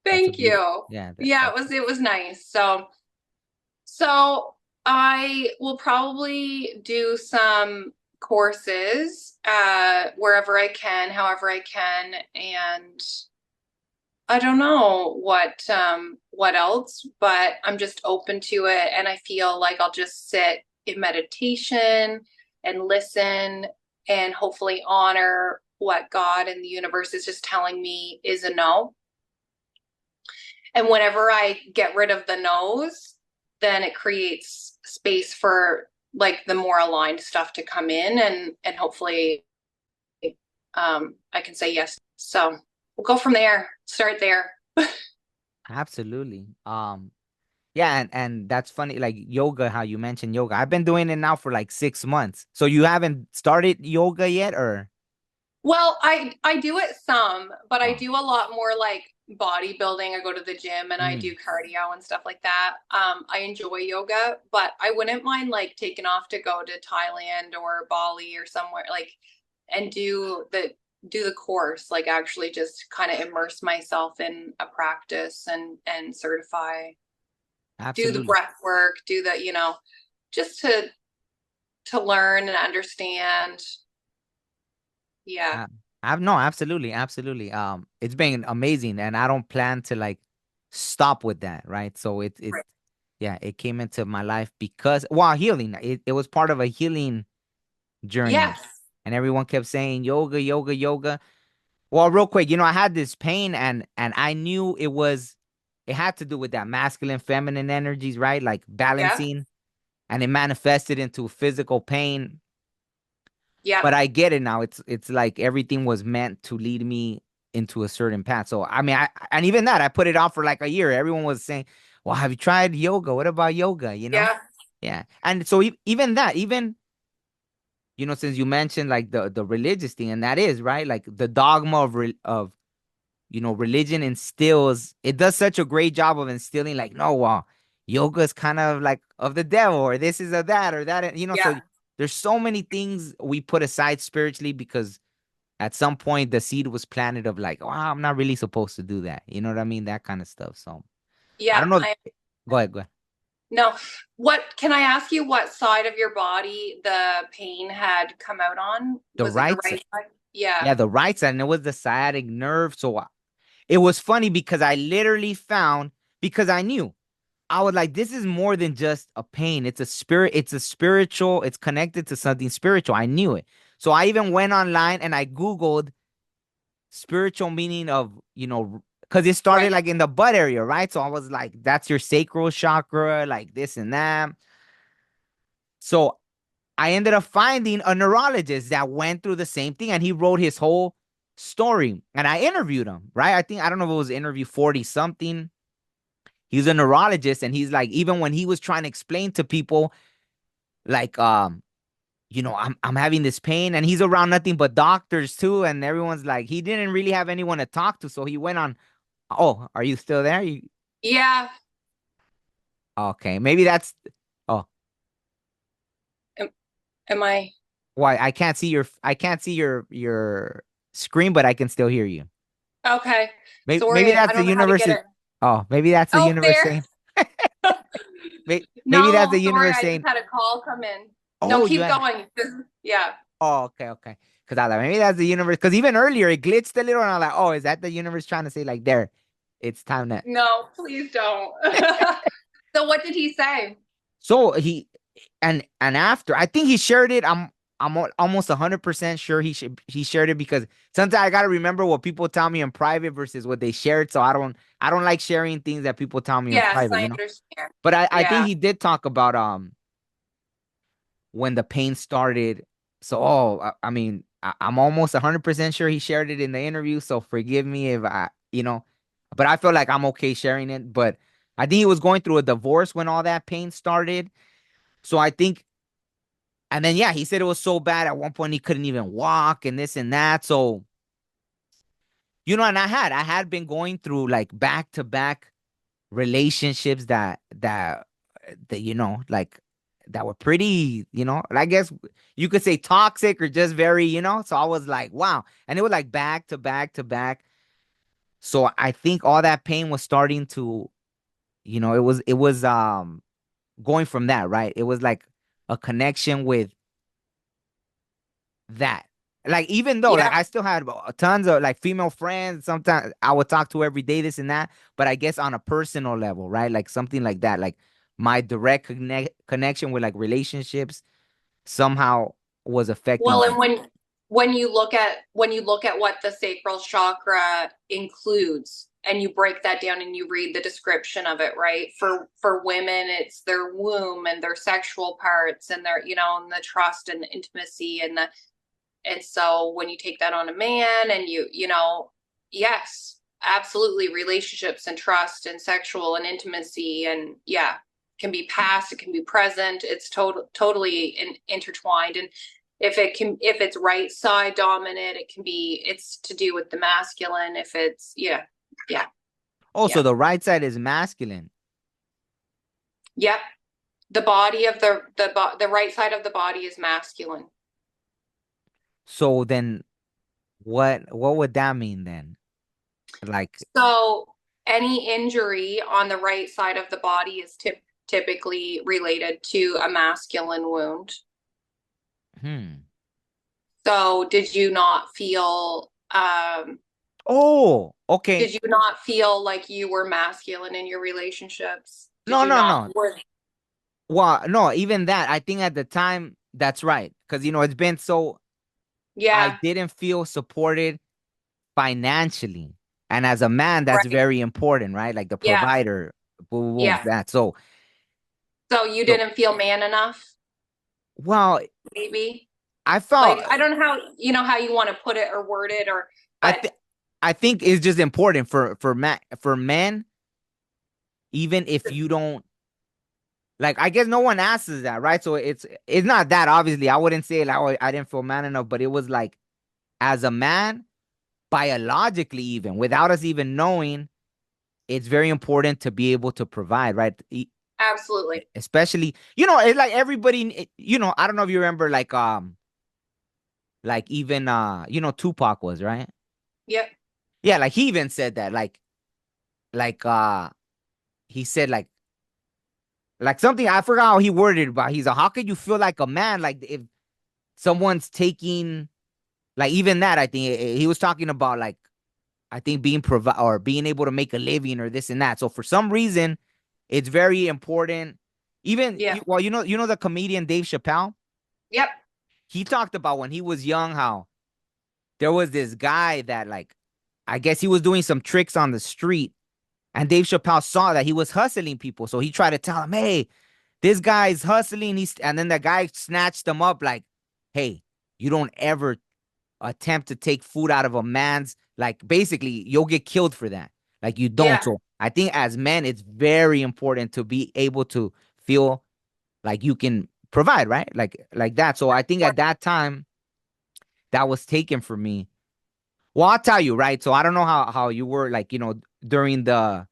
thank beautiful. you. Yeah, Yeah, that's it was nice. So I will probably do some courses wherever I can, however I can, and I don't know what else, but I'm just open to it, and I feel like I'll just sit in meditation and listen and hopefully honor what God and the universe is just telling me is a no. And whenever I get rid of the no's, then it creates space for like the more aligned stuff to come in, and hopefully I can say yes. So we'll go from there. Start there. absolutely. Yeah, and that's funny, like yoga, how you mentioned yoga. I've been doing it now for like 6 months. So you haven't started yoga yet, or? Well, I do it some, but I Oh, do a lot more like bodybuilding. I go to the gym and I do mm, cardio and stuff like that. I enjoy yoga, but I wouldn't mind like taking off to go to Thailand or Bali or somewhere like and do the course, like actually just kind of immerse myself in a practice and certify, do the absolutely. breath work, do the, just to learn and understand. Yeah. I, I've no, absolutely, absolutely. It's been amazing, and I don't plan to like stop with that, right? So Right. yeah, it came into my life because while healing, it was part of a healing journey, Yes. and everyone kept saying yoga, yoga, yoga. Well, real quick, I had this pain, and I knew it had to do with that masculine, feminine energies, right? Like Yeah. balancing, and it manifested into physical pain. Yeah. But I get it now. It's like everything was meant to lead me into a certain path. So I mean, and even that, I put it off for like a year. Everyone was saying, "Well, have you tried yoga? What about yoga?" Yeah. Yeah. And so even that, even since you mentioned like the religious thing, and that is right, like the dogma of religion instills. It does such a great job of instilling, like, no, yoga is kind of like of the devil, or this is of that, or that. So Yeah. there's so many things we put aside spiritually because at some point the seed was planted of like, wow, I'm not really supposed to do that. You know what I mean? That kind of stuff. So I Yeah. don't know. Go ahead, go ahead. No. What can I ask you what side of your body the pain had come out on? The Was it the right side. right side? Yeah. Yeah, the right side, and it was the sciatic nerve. So it was funny because I literally found, because I knew. I was like, this is more than just a pain. It's a spirit. It's a spiritual. It's connected to something spiritual. I knew it. So I even went online and I Googled spiritual meaning of, because it started Right. like in the butt area, right? So I was like, that's your sacral chakra, like this and that. So I ended up finding a neurologist that went through the same thing and he wrote his whole story. And I interviewed him, right? I don't know if it was interview 40 something. He's a neurologist and he's like, even when he was trying to explain to people, like, I'm having this pain, and he's around nothing but doctors too, and everyone's like, he didn't really have anyone to talk to, so he went on. Oh, are you still there? Yeah. Okay, maybe that's. Oh, Am, am I why I can't see your screen, but I can still hear you. okay? Maybe Sorry, I that's the don't know how to universe. get it. Oh, maybe that's the Oh, universe there. saying. Maybe that's the No, sorry, universe I just saying. had a call come in. No, Oh, keep going. Yeah. oh, okay, okay. Because I like maybe that's the universe. Because even earlier it glitched a little, and I'm like, oh, is that the universe trying to say like, there, it's time to. No, please don't. So what did he say? So and after I think he shared it. I'm almost 100% sure he shared it, because sometimes I gotta remember what people tell me in private versus what they shared. So I don't like sharing things that people tell me in Yes, private, I understand. But I think Yeah. he did talk about when the pain started. So, I mean, I'm almost 100% sure he shared it in the interview. So forgive me if but I feel like I'm okay sharing it. But I think he was going through a divorce when all that pain started. So I think, and then, yeah, he said it was so bad at one point he couldn't even walk and this and that. So, and I had been going through like back to back relationships that like that were pretty, I guess you could say toxic or just very, so I was like, wow. And it was like back to back to back. So I think all that pain was starting to, it was going from that, right? It was like a connection with that. Like, even though like Yeah. I still had tons of like female friends, sometimes I would talk to every day, this and that, but I guess on a personal level, right? Like something like that, like my direct connection with like relationships somehow was affecting Well, that. and when you look at what the sacral chakra includes and you break that down and you read the description of it, right? For women, it's their womb and their sexual parts and their, and the trust and the intimacy and so when you take that on a man and yes, absolutely, relationships and trust and sexual and intimacy and yeah, can be past, it can be present. It's totally intertwined. And if it's right side dominant, it's to do with the masculine. If it's yeah, yeah, Also, yeah, the right side is masculine. yep. The body of the right side of the body is masculine. So then what would that mean then? Like, So any injury on the right side of the body is typically related to a masculine wound. hmm. So Oh, okay. did you not feel like you were masculine in your relationships? Did No, you no, not no. were Well, no, even that. I think at the time that's right. Because it's been so I yeah, didn't feel supported financially. And as a man, that's right. very important, right? Like the Yeah. provider, boom, boom, boom, Yeah. that. So, So you so didn't feel man enough, well, maybe? I felt Like I don't know how you want to put it or word it or I but think I think it's just important for men, even if you don't like. I guess no one asks us that, right? So it's not that obviously. I wouldn't say like, oh, I didn't feel man enough, but it was like as a man, biologically, even without us even knowing, it's very important to be able to provide, right? absolutely. Especially, it's like everybody, I don't know if you remember like even Tupac was, right? Yep. Yeah, like he even said that, like he said like something I forgot how he worded it, but he's like, how could you feel like a man? Like if someone's taking like even that, I think he was talking about like I think being provide or being able to make a living or this and that. So for some reason, it's very important. Even Yeah. well, you know the comedian Dave Chappelle. Yep. He talked about when he was young how there was this guy that like I guess he was doing some tricks on the street, and Dave Chappelle saw that he was hustling people, so he tried to tell him, "Hey, this guy's hustling." And then the guy snatched him up like, "Hey, you don't ever attempt to take food out of a man's like basically you'll get killed for that. Like you don't." Yeah. So I think as men, it's very important to be able to feel like you can provide, right? Like that. So I think at that time that was taken from me. Well, I'll tell you, right? So I don't know how you were like, during the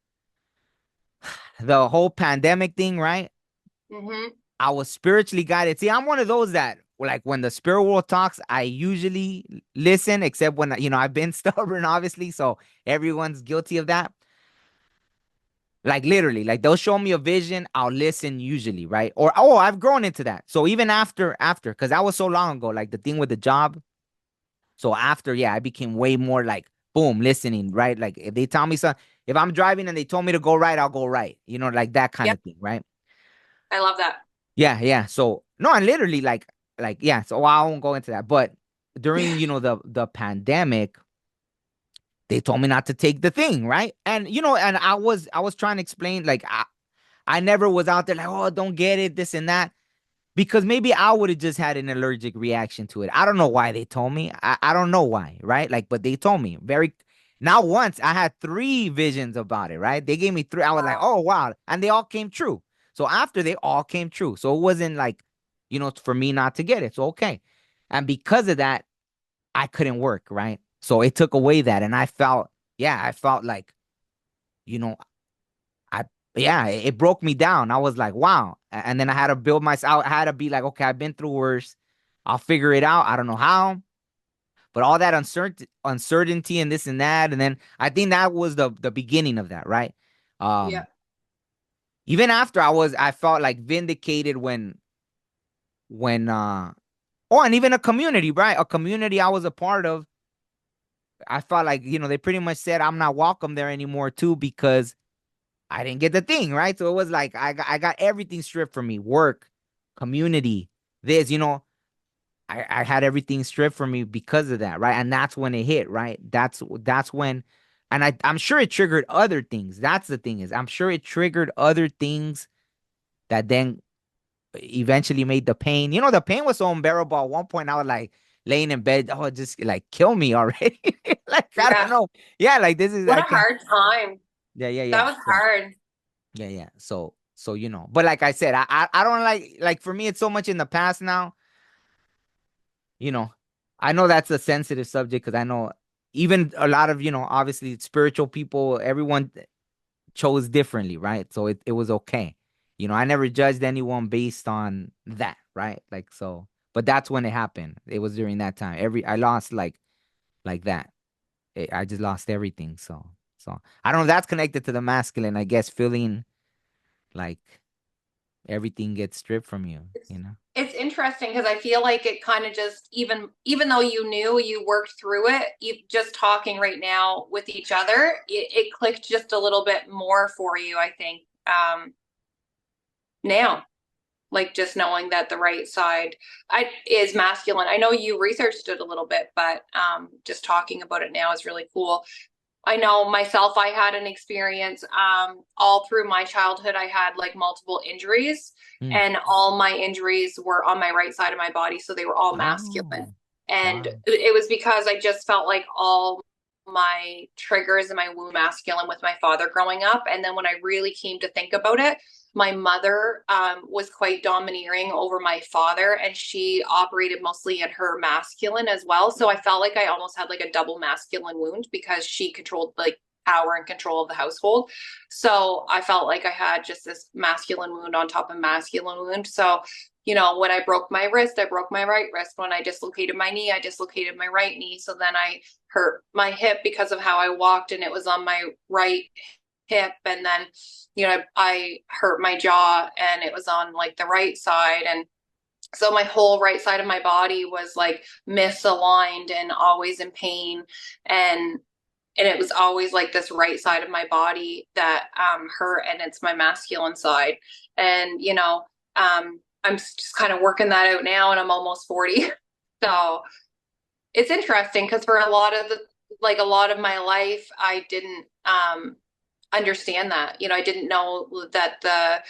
whole pandemic thing, right? Mm-hmm. I was spiritually guided. See, I'm one of those that like when the spirit world talks, I usually listen, except when I've been stubborn, obviously. So everyone's guilty of that. Like literally, like they'll show me a vision, I'll listen usually, right? Or I've grown into that. So even after, because that was so long ago, like the thing with the job. So after, yeah, I became way more like boom, listening, right? Like if they tell me something, if I'm driving and they told me to go right, I'll go right. Like that kind Yep. of thing, right? I love that. Yeah, yeah. So no, and literally like yeah. So I won't go into that. But during the pandemic, they told me not to take the thing, right? And and I was trying to explain like I never was out there like, oh, don't get it, this and that. because maybe I would have just had an allergic reaction to it. I don't know why they told me. I don't know why, right? Like, but they told me very. Not once. I had three visions about it, right? They gave me three. I was like, Wow. oh wow, and they all came true. So after they all came true, so it wasn't like, for me not to get it. So okay, and because of that, I couldn't work, right? So it took away that, and I felt like, you know, I yeah, it broke me down. I was like, wow. And then I had to build myself. I had to be like, okay, I've been through worse. I'll figure it out. I don't know how, but all that uncertainty and this and that, and then I think that was the beginning of that, right? Yeah. Um, Even after I felt like vindicated when oh, and even a community, right? A community I was a part of. I felt like, they pretty much said I'm not welcome there anymore too because I didn't get the thing, right? So it was like I got everything stripped from me. Work, community, this, I had everything stripped from me because of that, right? And that's when it hit, right? That's when, and I'm sure it triggered other things. That's the thing, is I'm sure it triggered other things that then eventually made the pain. The pain was so unbearable. At one point, I was like laying in bed, oh, just like kill me already. Like I don't Yeah. know. Yeah, like this is What I a can. hard time. Yeah, yeah, That yeah. was So hard. yeah, yeah. So but like I said, I don't like for me, it's so much in the past now. You know, I know that's a sensitive subject because I know even a lot of obviously spiritual people, everyone chose differently, right? So it was okay. I never judged anyone based on that, right? Like so, but that's when it happened. It was during that time. I lost like that. I just lost everything. So I don't know if that's connected to the masculine. I guess feeling like everything gets stripped from you. It's You know. it's interesting because I feel like it kind of just even though you knew you worked through it, you just talking right now with each other, it clicked just a little bit more for you, I think. Now, like just knowing that the right side is masculine. I know you researched it a little bit, but just talking about it now is really cool. I know myself, I had an experience all through my childhood. I had like multiple injuries, Mm. and all my injuries were on my right side of my body. So they were all masculine. Oh, And wow. it was because I just felt like all my triggers and my wound masculine with my father growing up. And then when I really came to think about it, my mother was quite domineering over my father, and she operated mostly in her masculine as well. So I felt like I almost had like a double masculine wound because she controlled like power and control of the household. So I felt like I had just this masculine wound on top of masculine wound. So when I broke my wrist, I broke my right wrist. When I dislocated my knee, I dislocated my right knee. So then I hurt my hip because of how I walked, and it was on my right hip. And then I hurt my jaw, and it was on like the right side. And so my whole right side of my body was like misaligned and always in pain. And it was always like this right side of my body that hurt, and it's my masculine side. And I'm just kind of working that out now, and I'm almost 40. So it's interesting because for a lot of my life, I didn't understand that. I didn't know that the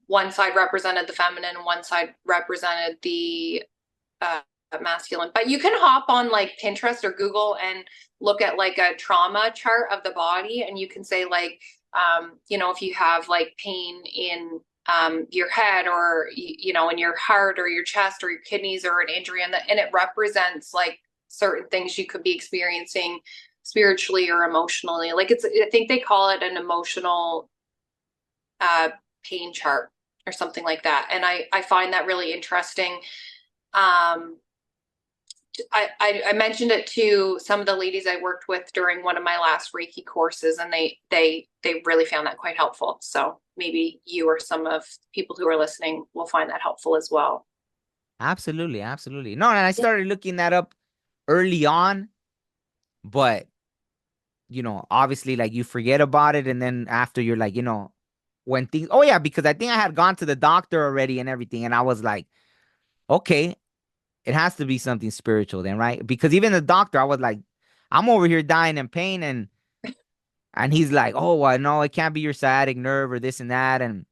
one side represented the feminine, one side represented the uh, masculine. But you can hop on like Pinterest or Google and look at like a trauma chart of the body, and you can say like, if you have like pain in your head, or in your heart or your chest or your kidneys, or an injury, and it represents like certain things you could be experiencing spiritually or emotionally. Like I think they call it an emotional uh, pain chart or something like that. And I find that really interesting. I mentioned it to some of the ladies I worked with during one of my last Reiki courses, and they really found that quite helpful. So maybe you or some of people who are listening will find that helpful as well. Absolutely, absolutely. No, and I Yeah. started looking that up early on, but obviously, like you forget about it, and then after you're like, when things. Oh yeah, because I think I had gone to the doctor already and everything, and I was like, okay, it has to be something spiritual then, right? Because even the doctor, I was like, I'm over here dying in pain, and he's like, oh, well, no, it can't be your sciatic nerve or this and that, and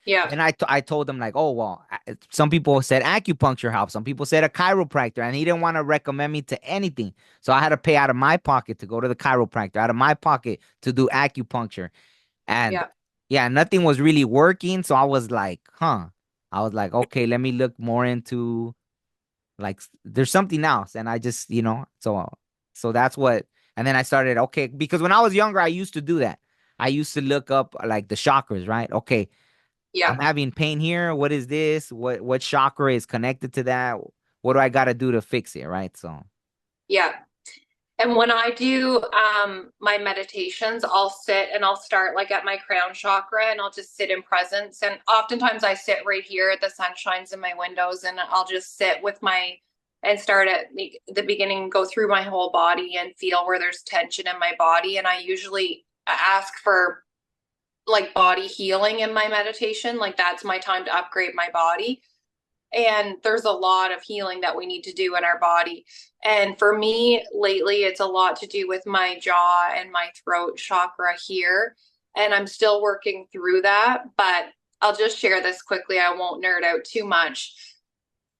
Yeah. Then I told them like, oh well, some people said acupuncture helps, some people said a chiropractor, and he didn't want to recommend me to anything. So I had to pay out of my pocket to go to the chiropractor, out of my pocket to do acupuncture. And Yeah. yeah, nothing was really working. So I was like, huh. I was like, okay, let me look more into like there's something else. And I just, so that's what, and then I started, okay, because when I was younger, I used to do that. I used to look up like the chakras, right? Okay, I'm Yeah. having pain here. What is this? What chakra is connected to that? What do I got to do to fix it, right? So, Yeah. And when I do my meditations, I'll sit and I'll start like at my crown chakra and I'll just sit in presence. And oftentimes I sit right here, the sun shines in my windows, and I'll just sit with and start at the beginning, go through my whole body and feel where there's tension in my body. And I usually ask for like body healing in my meditation. Like that's my time to upgrade my body. And there's a lot of healing that we need to do in our body. And for me lately, it's a lot to do with my jaw and my throat chakra here. And I'm still working through that, but I'll just share this quickly. I won't nerd out too much.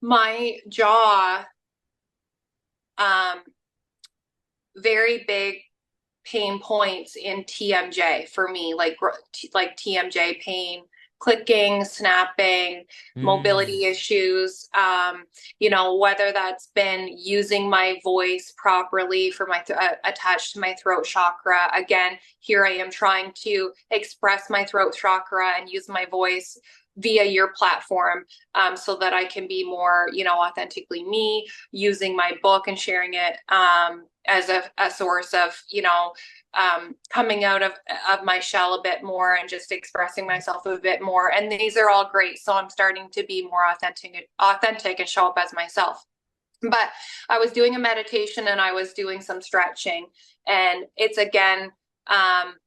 My jaw, um, very big pain points in TMJ for me, like TMJ pain, clicking, snapping, mm, mobility issues. Whether that's been using my voice properly for attached to my throat chakra. Again, here I am trying to express my throat chakra and use my voice via your platform, so that I can be more, authentically me, using my book and sharing it as a source of, coming out of my shell a bit more and just expressing myself a bit more. And these are all great. So I'm starting to be more authentic and show up as myself. But I was doing a meditation and I was doing some stretching, and it's again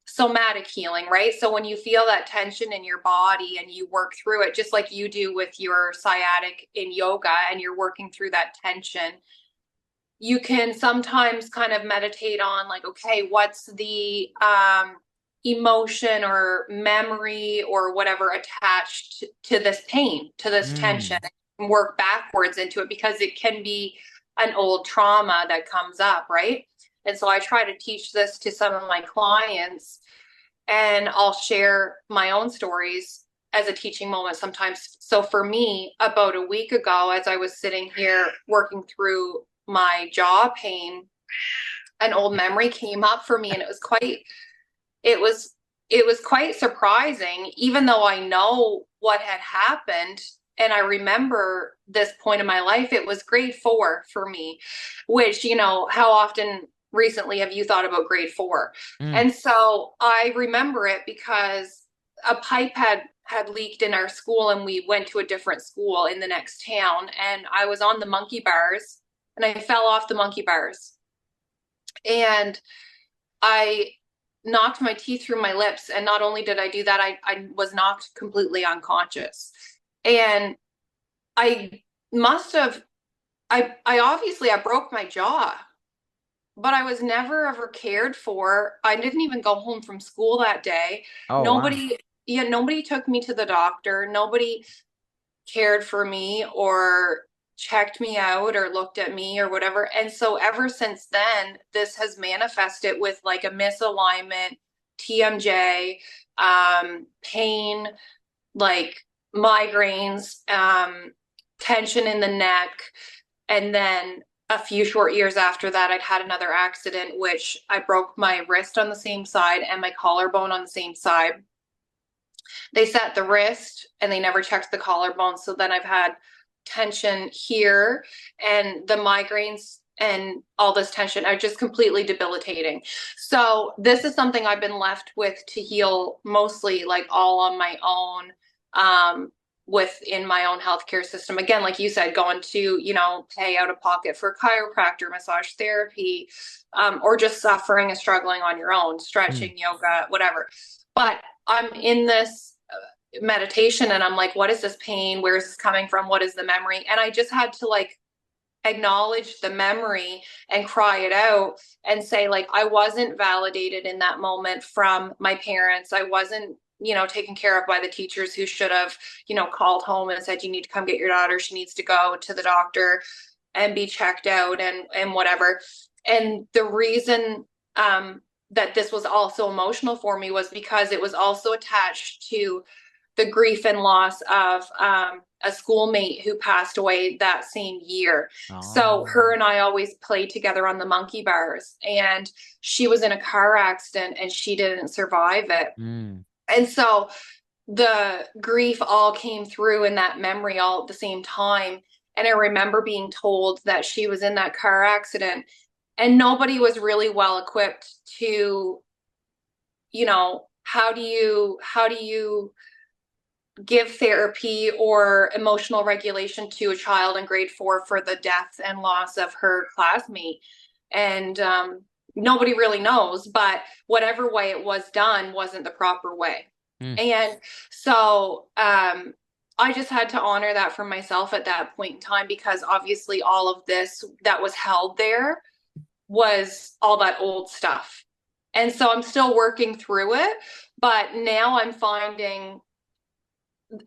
somatic healing, right? So when you feel that tension in your body and you work through it, just like you do with your sciatic in yoga, and you're working through that tension, you can sometimes kind of meditate on like, okay, what's the emotion or memory or whatever attached to this pain, to this tension, mm, and work backwards into it, because it can be an old trauma that comes up, right? And so I try to teach this to some of my clients, and I'll share my own stories as a teaching moment sometimes. So for me, about a week ago, as I was sitting here working through my jaw pain, an old memory came up for me, and it was it was quite surprising, even though I know what had happened. And I remember this point in my life. It was grade 4 for me, which, how often recently have you thought about grade 4? mm. And so I remember it because a pipe had leaked in our school, and we went to a different school in the next town, and I was on the monkey bars and I fell off the monkey bars, and I knocked my teeth through my lips. And not only did I do that, I was knocked completely unconscious. And I must have, I obviously, I broke my jaw, but I was never ever cared for. I didn't even go home from school that day. Oh wow. Nobody, yeah, nobody took me to the doctor. Nobody cared for me or checked me out or looked at me or whatever. And so ever since then, this has manifested with like a misalignment, TMJ, pain, like migraines, tension in the neck. And then a few short years after that, I'd had another accident, which I broke my wrist on the same side and my collarbone on the same side. They set the wrist and they never checked the collarbone. So then I've had tension here, and the migraines and all this tension are just completely debilitating. So this is something I've been left with to heal, mostly like all on my own, within my own healthcare system. Again, like you said, going to, pay out of pocket for chiropractor, massage therapy, or just suffering and struggling on your own, Mm. stretching, yoga, whatever. But I'm in this meditation and I'm like, what is this pain? Where is this coming from? What is the memory? And I just had to like acknowledge the memory and cry it out and say, like, I wasn't validated in that moment from my parents. I wasn't taken care of by the teachers who should have, called home and said, you need to come get your daughter. She needs to go to the doctor and be checked out and whatever. And the reason that this was also emotional for me was because it was also attached to the grief and loss of a schoolmate who passed away that same year. So Oh. her and I always played together on the monkey bars, and she was in a car accident and she didn't survive it. Mm. And so the grief all came through in that memory all at the same time. And I remember being told that she was in that car accident, and nobody was really well equipped to, how do you give therapy or emotional regulation to a child in grade 4 for the death and loss of her classmate. And nobody really knows, but whatever way it was done wasn't the proper way. Mm. And so I just had to honor that for myself at that point in time, because obviously all of this that was held there was all that old stuff. And so I'm still working through it, but now I'm finding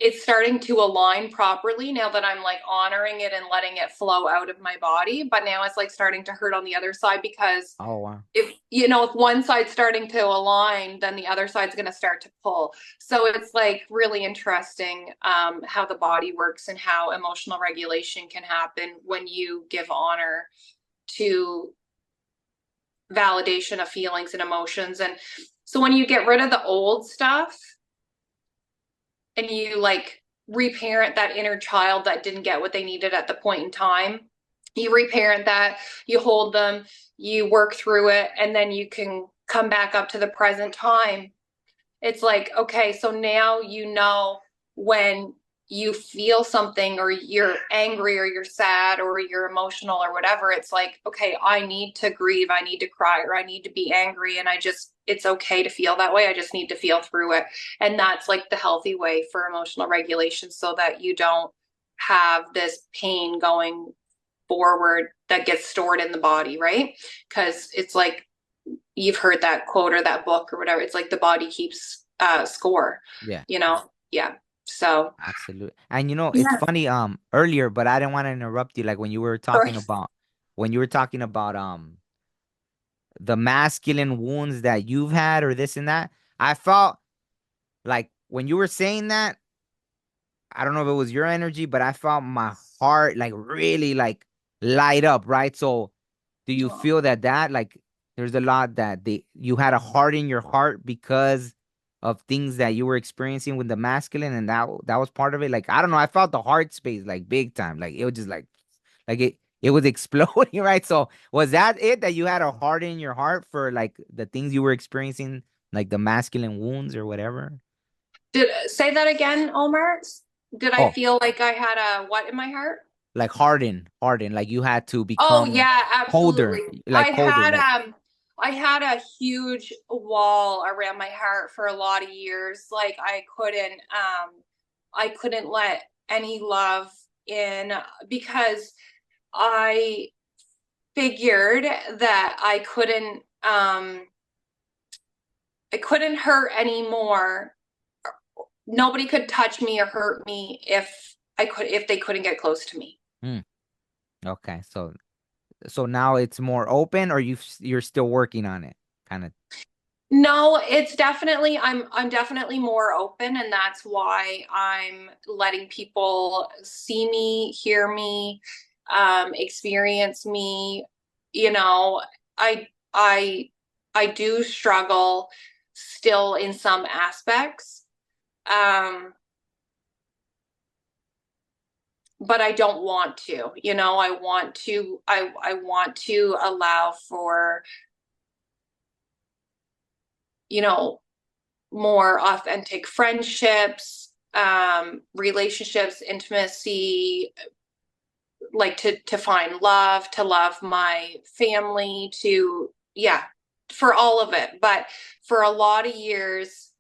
it's starting to align properly now that I'm like honoring it and letting it flow out of my body. But now it's like starting to hurt on the other side, because Oh, wow. if one side's starting to align, then the other side's going to start to pull. So it's like really interesting how the body works and how emotional regulation can happen when you give honor to validation of feelings and emotions. And so when you get rid of the old stuff and you like reparent that inner child that didn't get what they needed at the point in time, you reparent that, you hold them, you work through it, and then you can come back up to the present time. It's like, okay, so now when you feel something or you're angry or you're sad or you're emotional or whatever, it's like, okay, I need to grieve, I need to cry, or I need to be angry, and it's okay to feel that way. I just need to feel through it. And that's like the healthy way for emotional regulation, so that you don't have this pain going forward that gets stored in the body, right? Because it's like, you've heard that quote or that book or whatever. It's like the body keeps score, Yeah, Yeah. So absolutely. And it's yeah, funny, earlier, but I didn't want to interrupt you. Like when you were talking sorry. about the masculine wounds that you've had or this and that, I felt like when you were saying that, I don't know if it was your energy, but I felt my heart like really like light up, right? So do you feel that like there's a lot that you had a heart in your heart because of things that you were experiencing with the masculine, and that was part of it? Like I don't know, I felt the heart space like big time. Like it was just like it was exploding, right? So was that it, that you had a heart in your heart for like the things you were experiencing, like the masculine wounds or whatever? Did say that again, Omar? Did I Oh, feel like I had a what in my heart? like harden, like you had to Oh become yeah, colder, absolutely. like colder, like I had a huge wall around my heart for a lot of years. Like I couldn't let any love in, because I figured that I couldn't hurt anymore. Nobody could touch me or hurt me if they couldn't get close to me. hmm, okay. So now it's more open, or you're still working on it, kind of. No, it's definitely I'm definitely more open, and that's why I'm letting people see me, hear me, experience me. You know, I I I do struggle still in some aspects. Um, but I don't want to. I want to allow for, you know, more authentic friendships, relationships, intimacy, like to find love, to love my family, yeah, for all of it. But for a lot of years,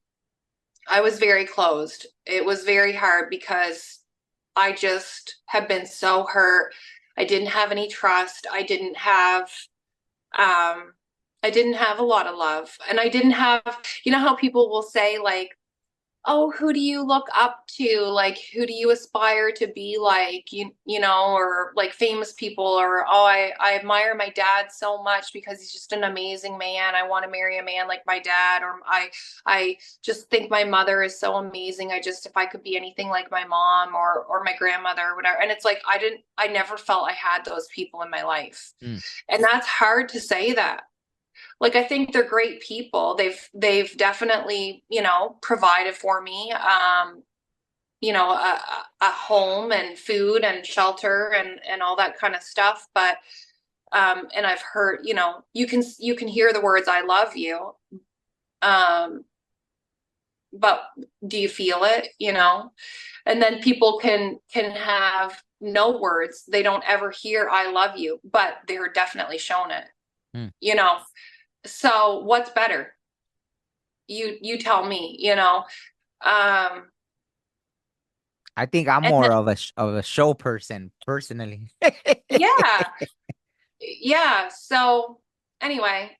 I was very closed. It was very hard because I just have been so hurt. I didn't have any trust. I didn't have a lot of love, and I didn't have, how people will say like, oh, who do you look up to? Like, who do you aspire to be like? You know, or like famous people, or oh, I admire my dad so much because he's just an amazing man. I want to marry a man like my dad, or I just think my mother is so amazing. I just, if I could be anything like my mom or my grandmother or whatever. And it's like I never felt I had those people in my life. Mm. And that's hard to say that. Like, I think they're great people. They've definitely, you know, provided for me, you know, a home and food and shelter and all that kind of stuff. But and I've heard, you know, you can hear the words "I love you," um, but do you feel it? You know, and then people can have no words. They don't ever hear "I love you," but they're definitely shown it. Mm. You know, so what's better? You tell me, you know. Um, I think I'm and more then, of a show person personally. yeah, yeah. So anyway,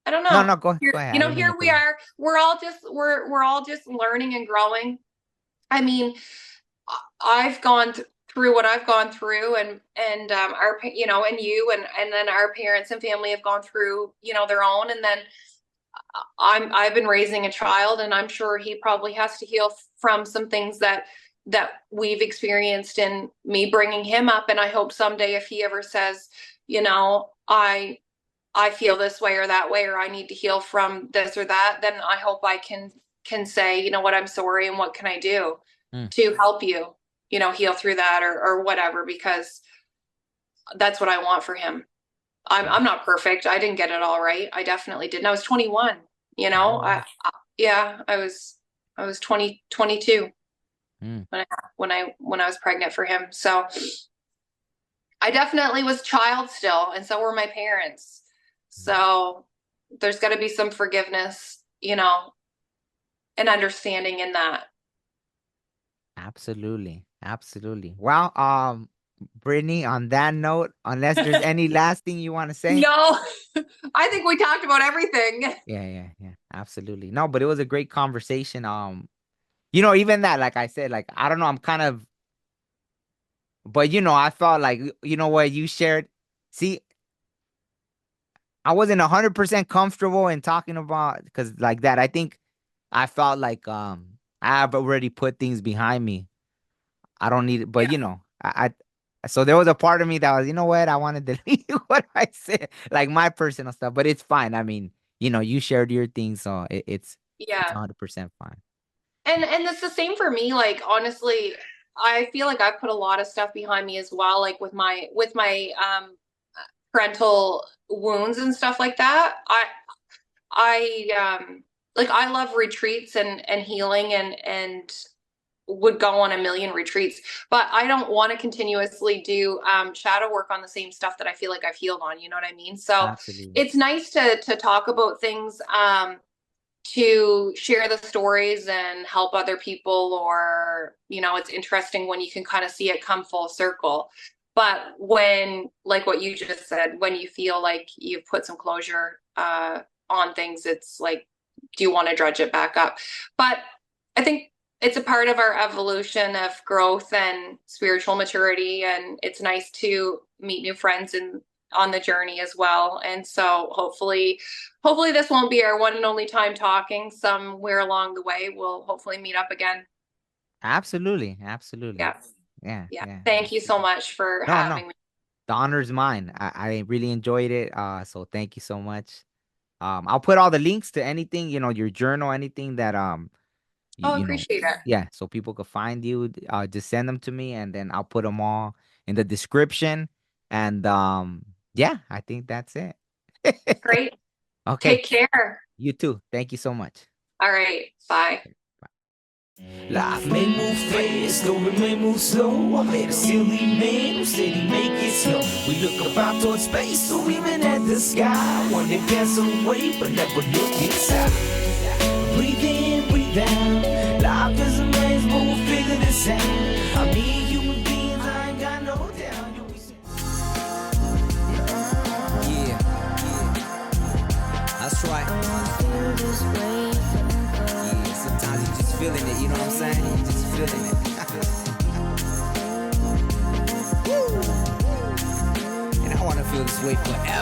I don't No, know. no, go Here, ahead. you I know, didn't mean to here cut we you off. are. We're all just learning and growing. I mean, I've gone through what I've gone through, and our you know, and you and then our parents and family have gone through, you know, their own, and then I've been raising a child, and I'm sure he probably has to heal from some things that we've experienced in me bringing him up. And I hope someday, if he ever says, you know, I feel this way or that way, or I need to heal from this or that, then I hope I can say, you know what, I'm sorry, and what can I do Mm. to help you, you know, heal through that or whatever, because that's what I want for him. I'm not perfect. I didn't get it all right. I definitely didn't. I was 21, you know. Oh. Yeah, I was 22 Mm. when I was pregnant for him. So I definitely was a child still, and so were my parents. Mm. So there's got to be some forgiveness, you know, and understanding in that. Absolutely. Absolutely. Well, Brittany, on that note, unless there's any last thing you want to say. No, I think we talked about everything. Yeah. Absolutely. No, but it was a great conversation. Even that, like I said, like I don't know, I'm kind of, but I felt like what you shared. See, I wasn't 100% comfortable in talking about because like that. I think I felt like I've already put things behind me. I don't need it, but Yeah, so there was a part of me that was, you know what, I wanted to delete what I said, like my personal stuff, but it's fine. I mean, you shared your things, so it's yeah. 100% fine. And it's the same for me. Like, honestly, I feel like I put a lot of stuff behind me as well, like with my parental wounds and stuff like that. I like, I love retreats and healing and would go on a million retreats, but I don't want to continuously do shadow work on the same stuff that I feel like I've healed on. You know what I mean? So Absolutely. it's nice to talk about things, to share the stories and help other people, or, you know, it's interesting when you can kind of see it come full circle. But when, like what you just said, when you feel like you've put some closure on things, it's like, do you want to dredge it back up? But I think it's a part of our evolution of growth and spiritual maturity, and it's nice to meet new friends and on the journey as well. And so hopefully this won't be our one and only time talking. Somewhere along the way we'll hopefully meet up again. Absolutely. Yeah, yeah, Yeah. thank you so Absolutely. much for No. having me. The honor is mine. I really enjoyed it. So thank you so much. I'll put all the links to anything, your journal, anything that Oh, you know, appreciate it. yeah, so people could find you. Just send them to me, and then I'll put them all in the description. And yeah, I think that's it. Great. Okay, Take care. you too. Thank you so much. All right, bye. Life may move fast, or it may move slow. I met a silly man who said he make it slow. We look up out towards space, or even at the sky. One day pass away, but never look inside. Breathe in, breathe out. Life is amazing, but we'll figure this out. I mean, human beings, I ain't got no doubt. Yeah, that's right. Yeah, sometimes you just feeling it, you know what I'm saying? You're just feeling it. Woo! And I want to feel this way forever.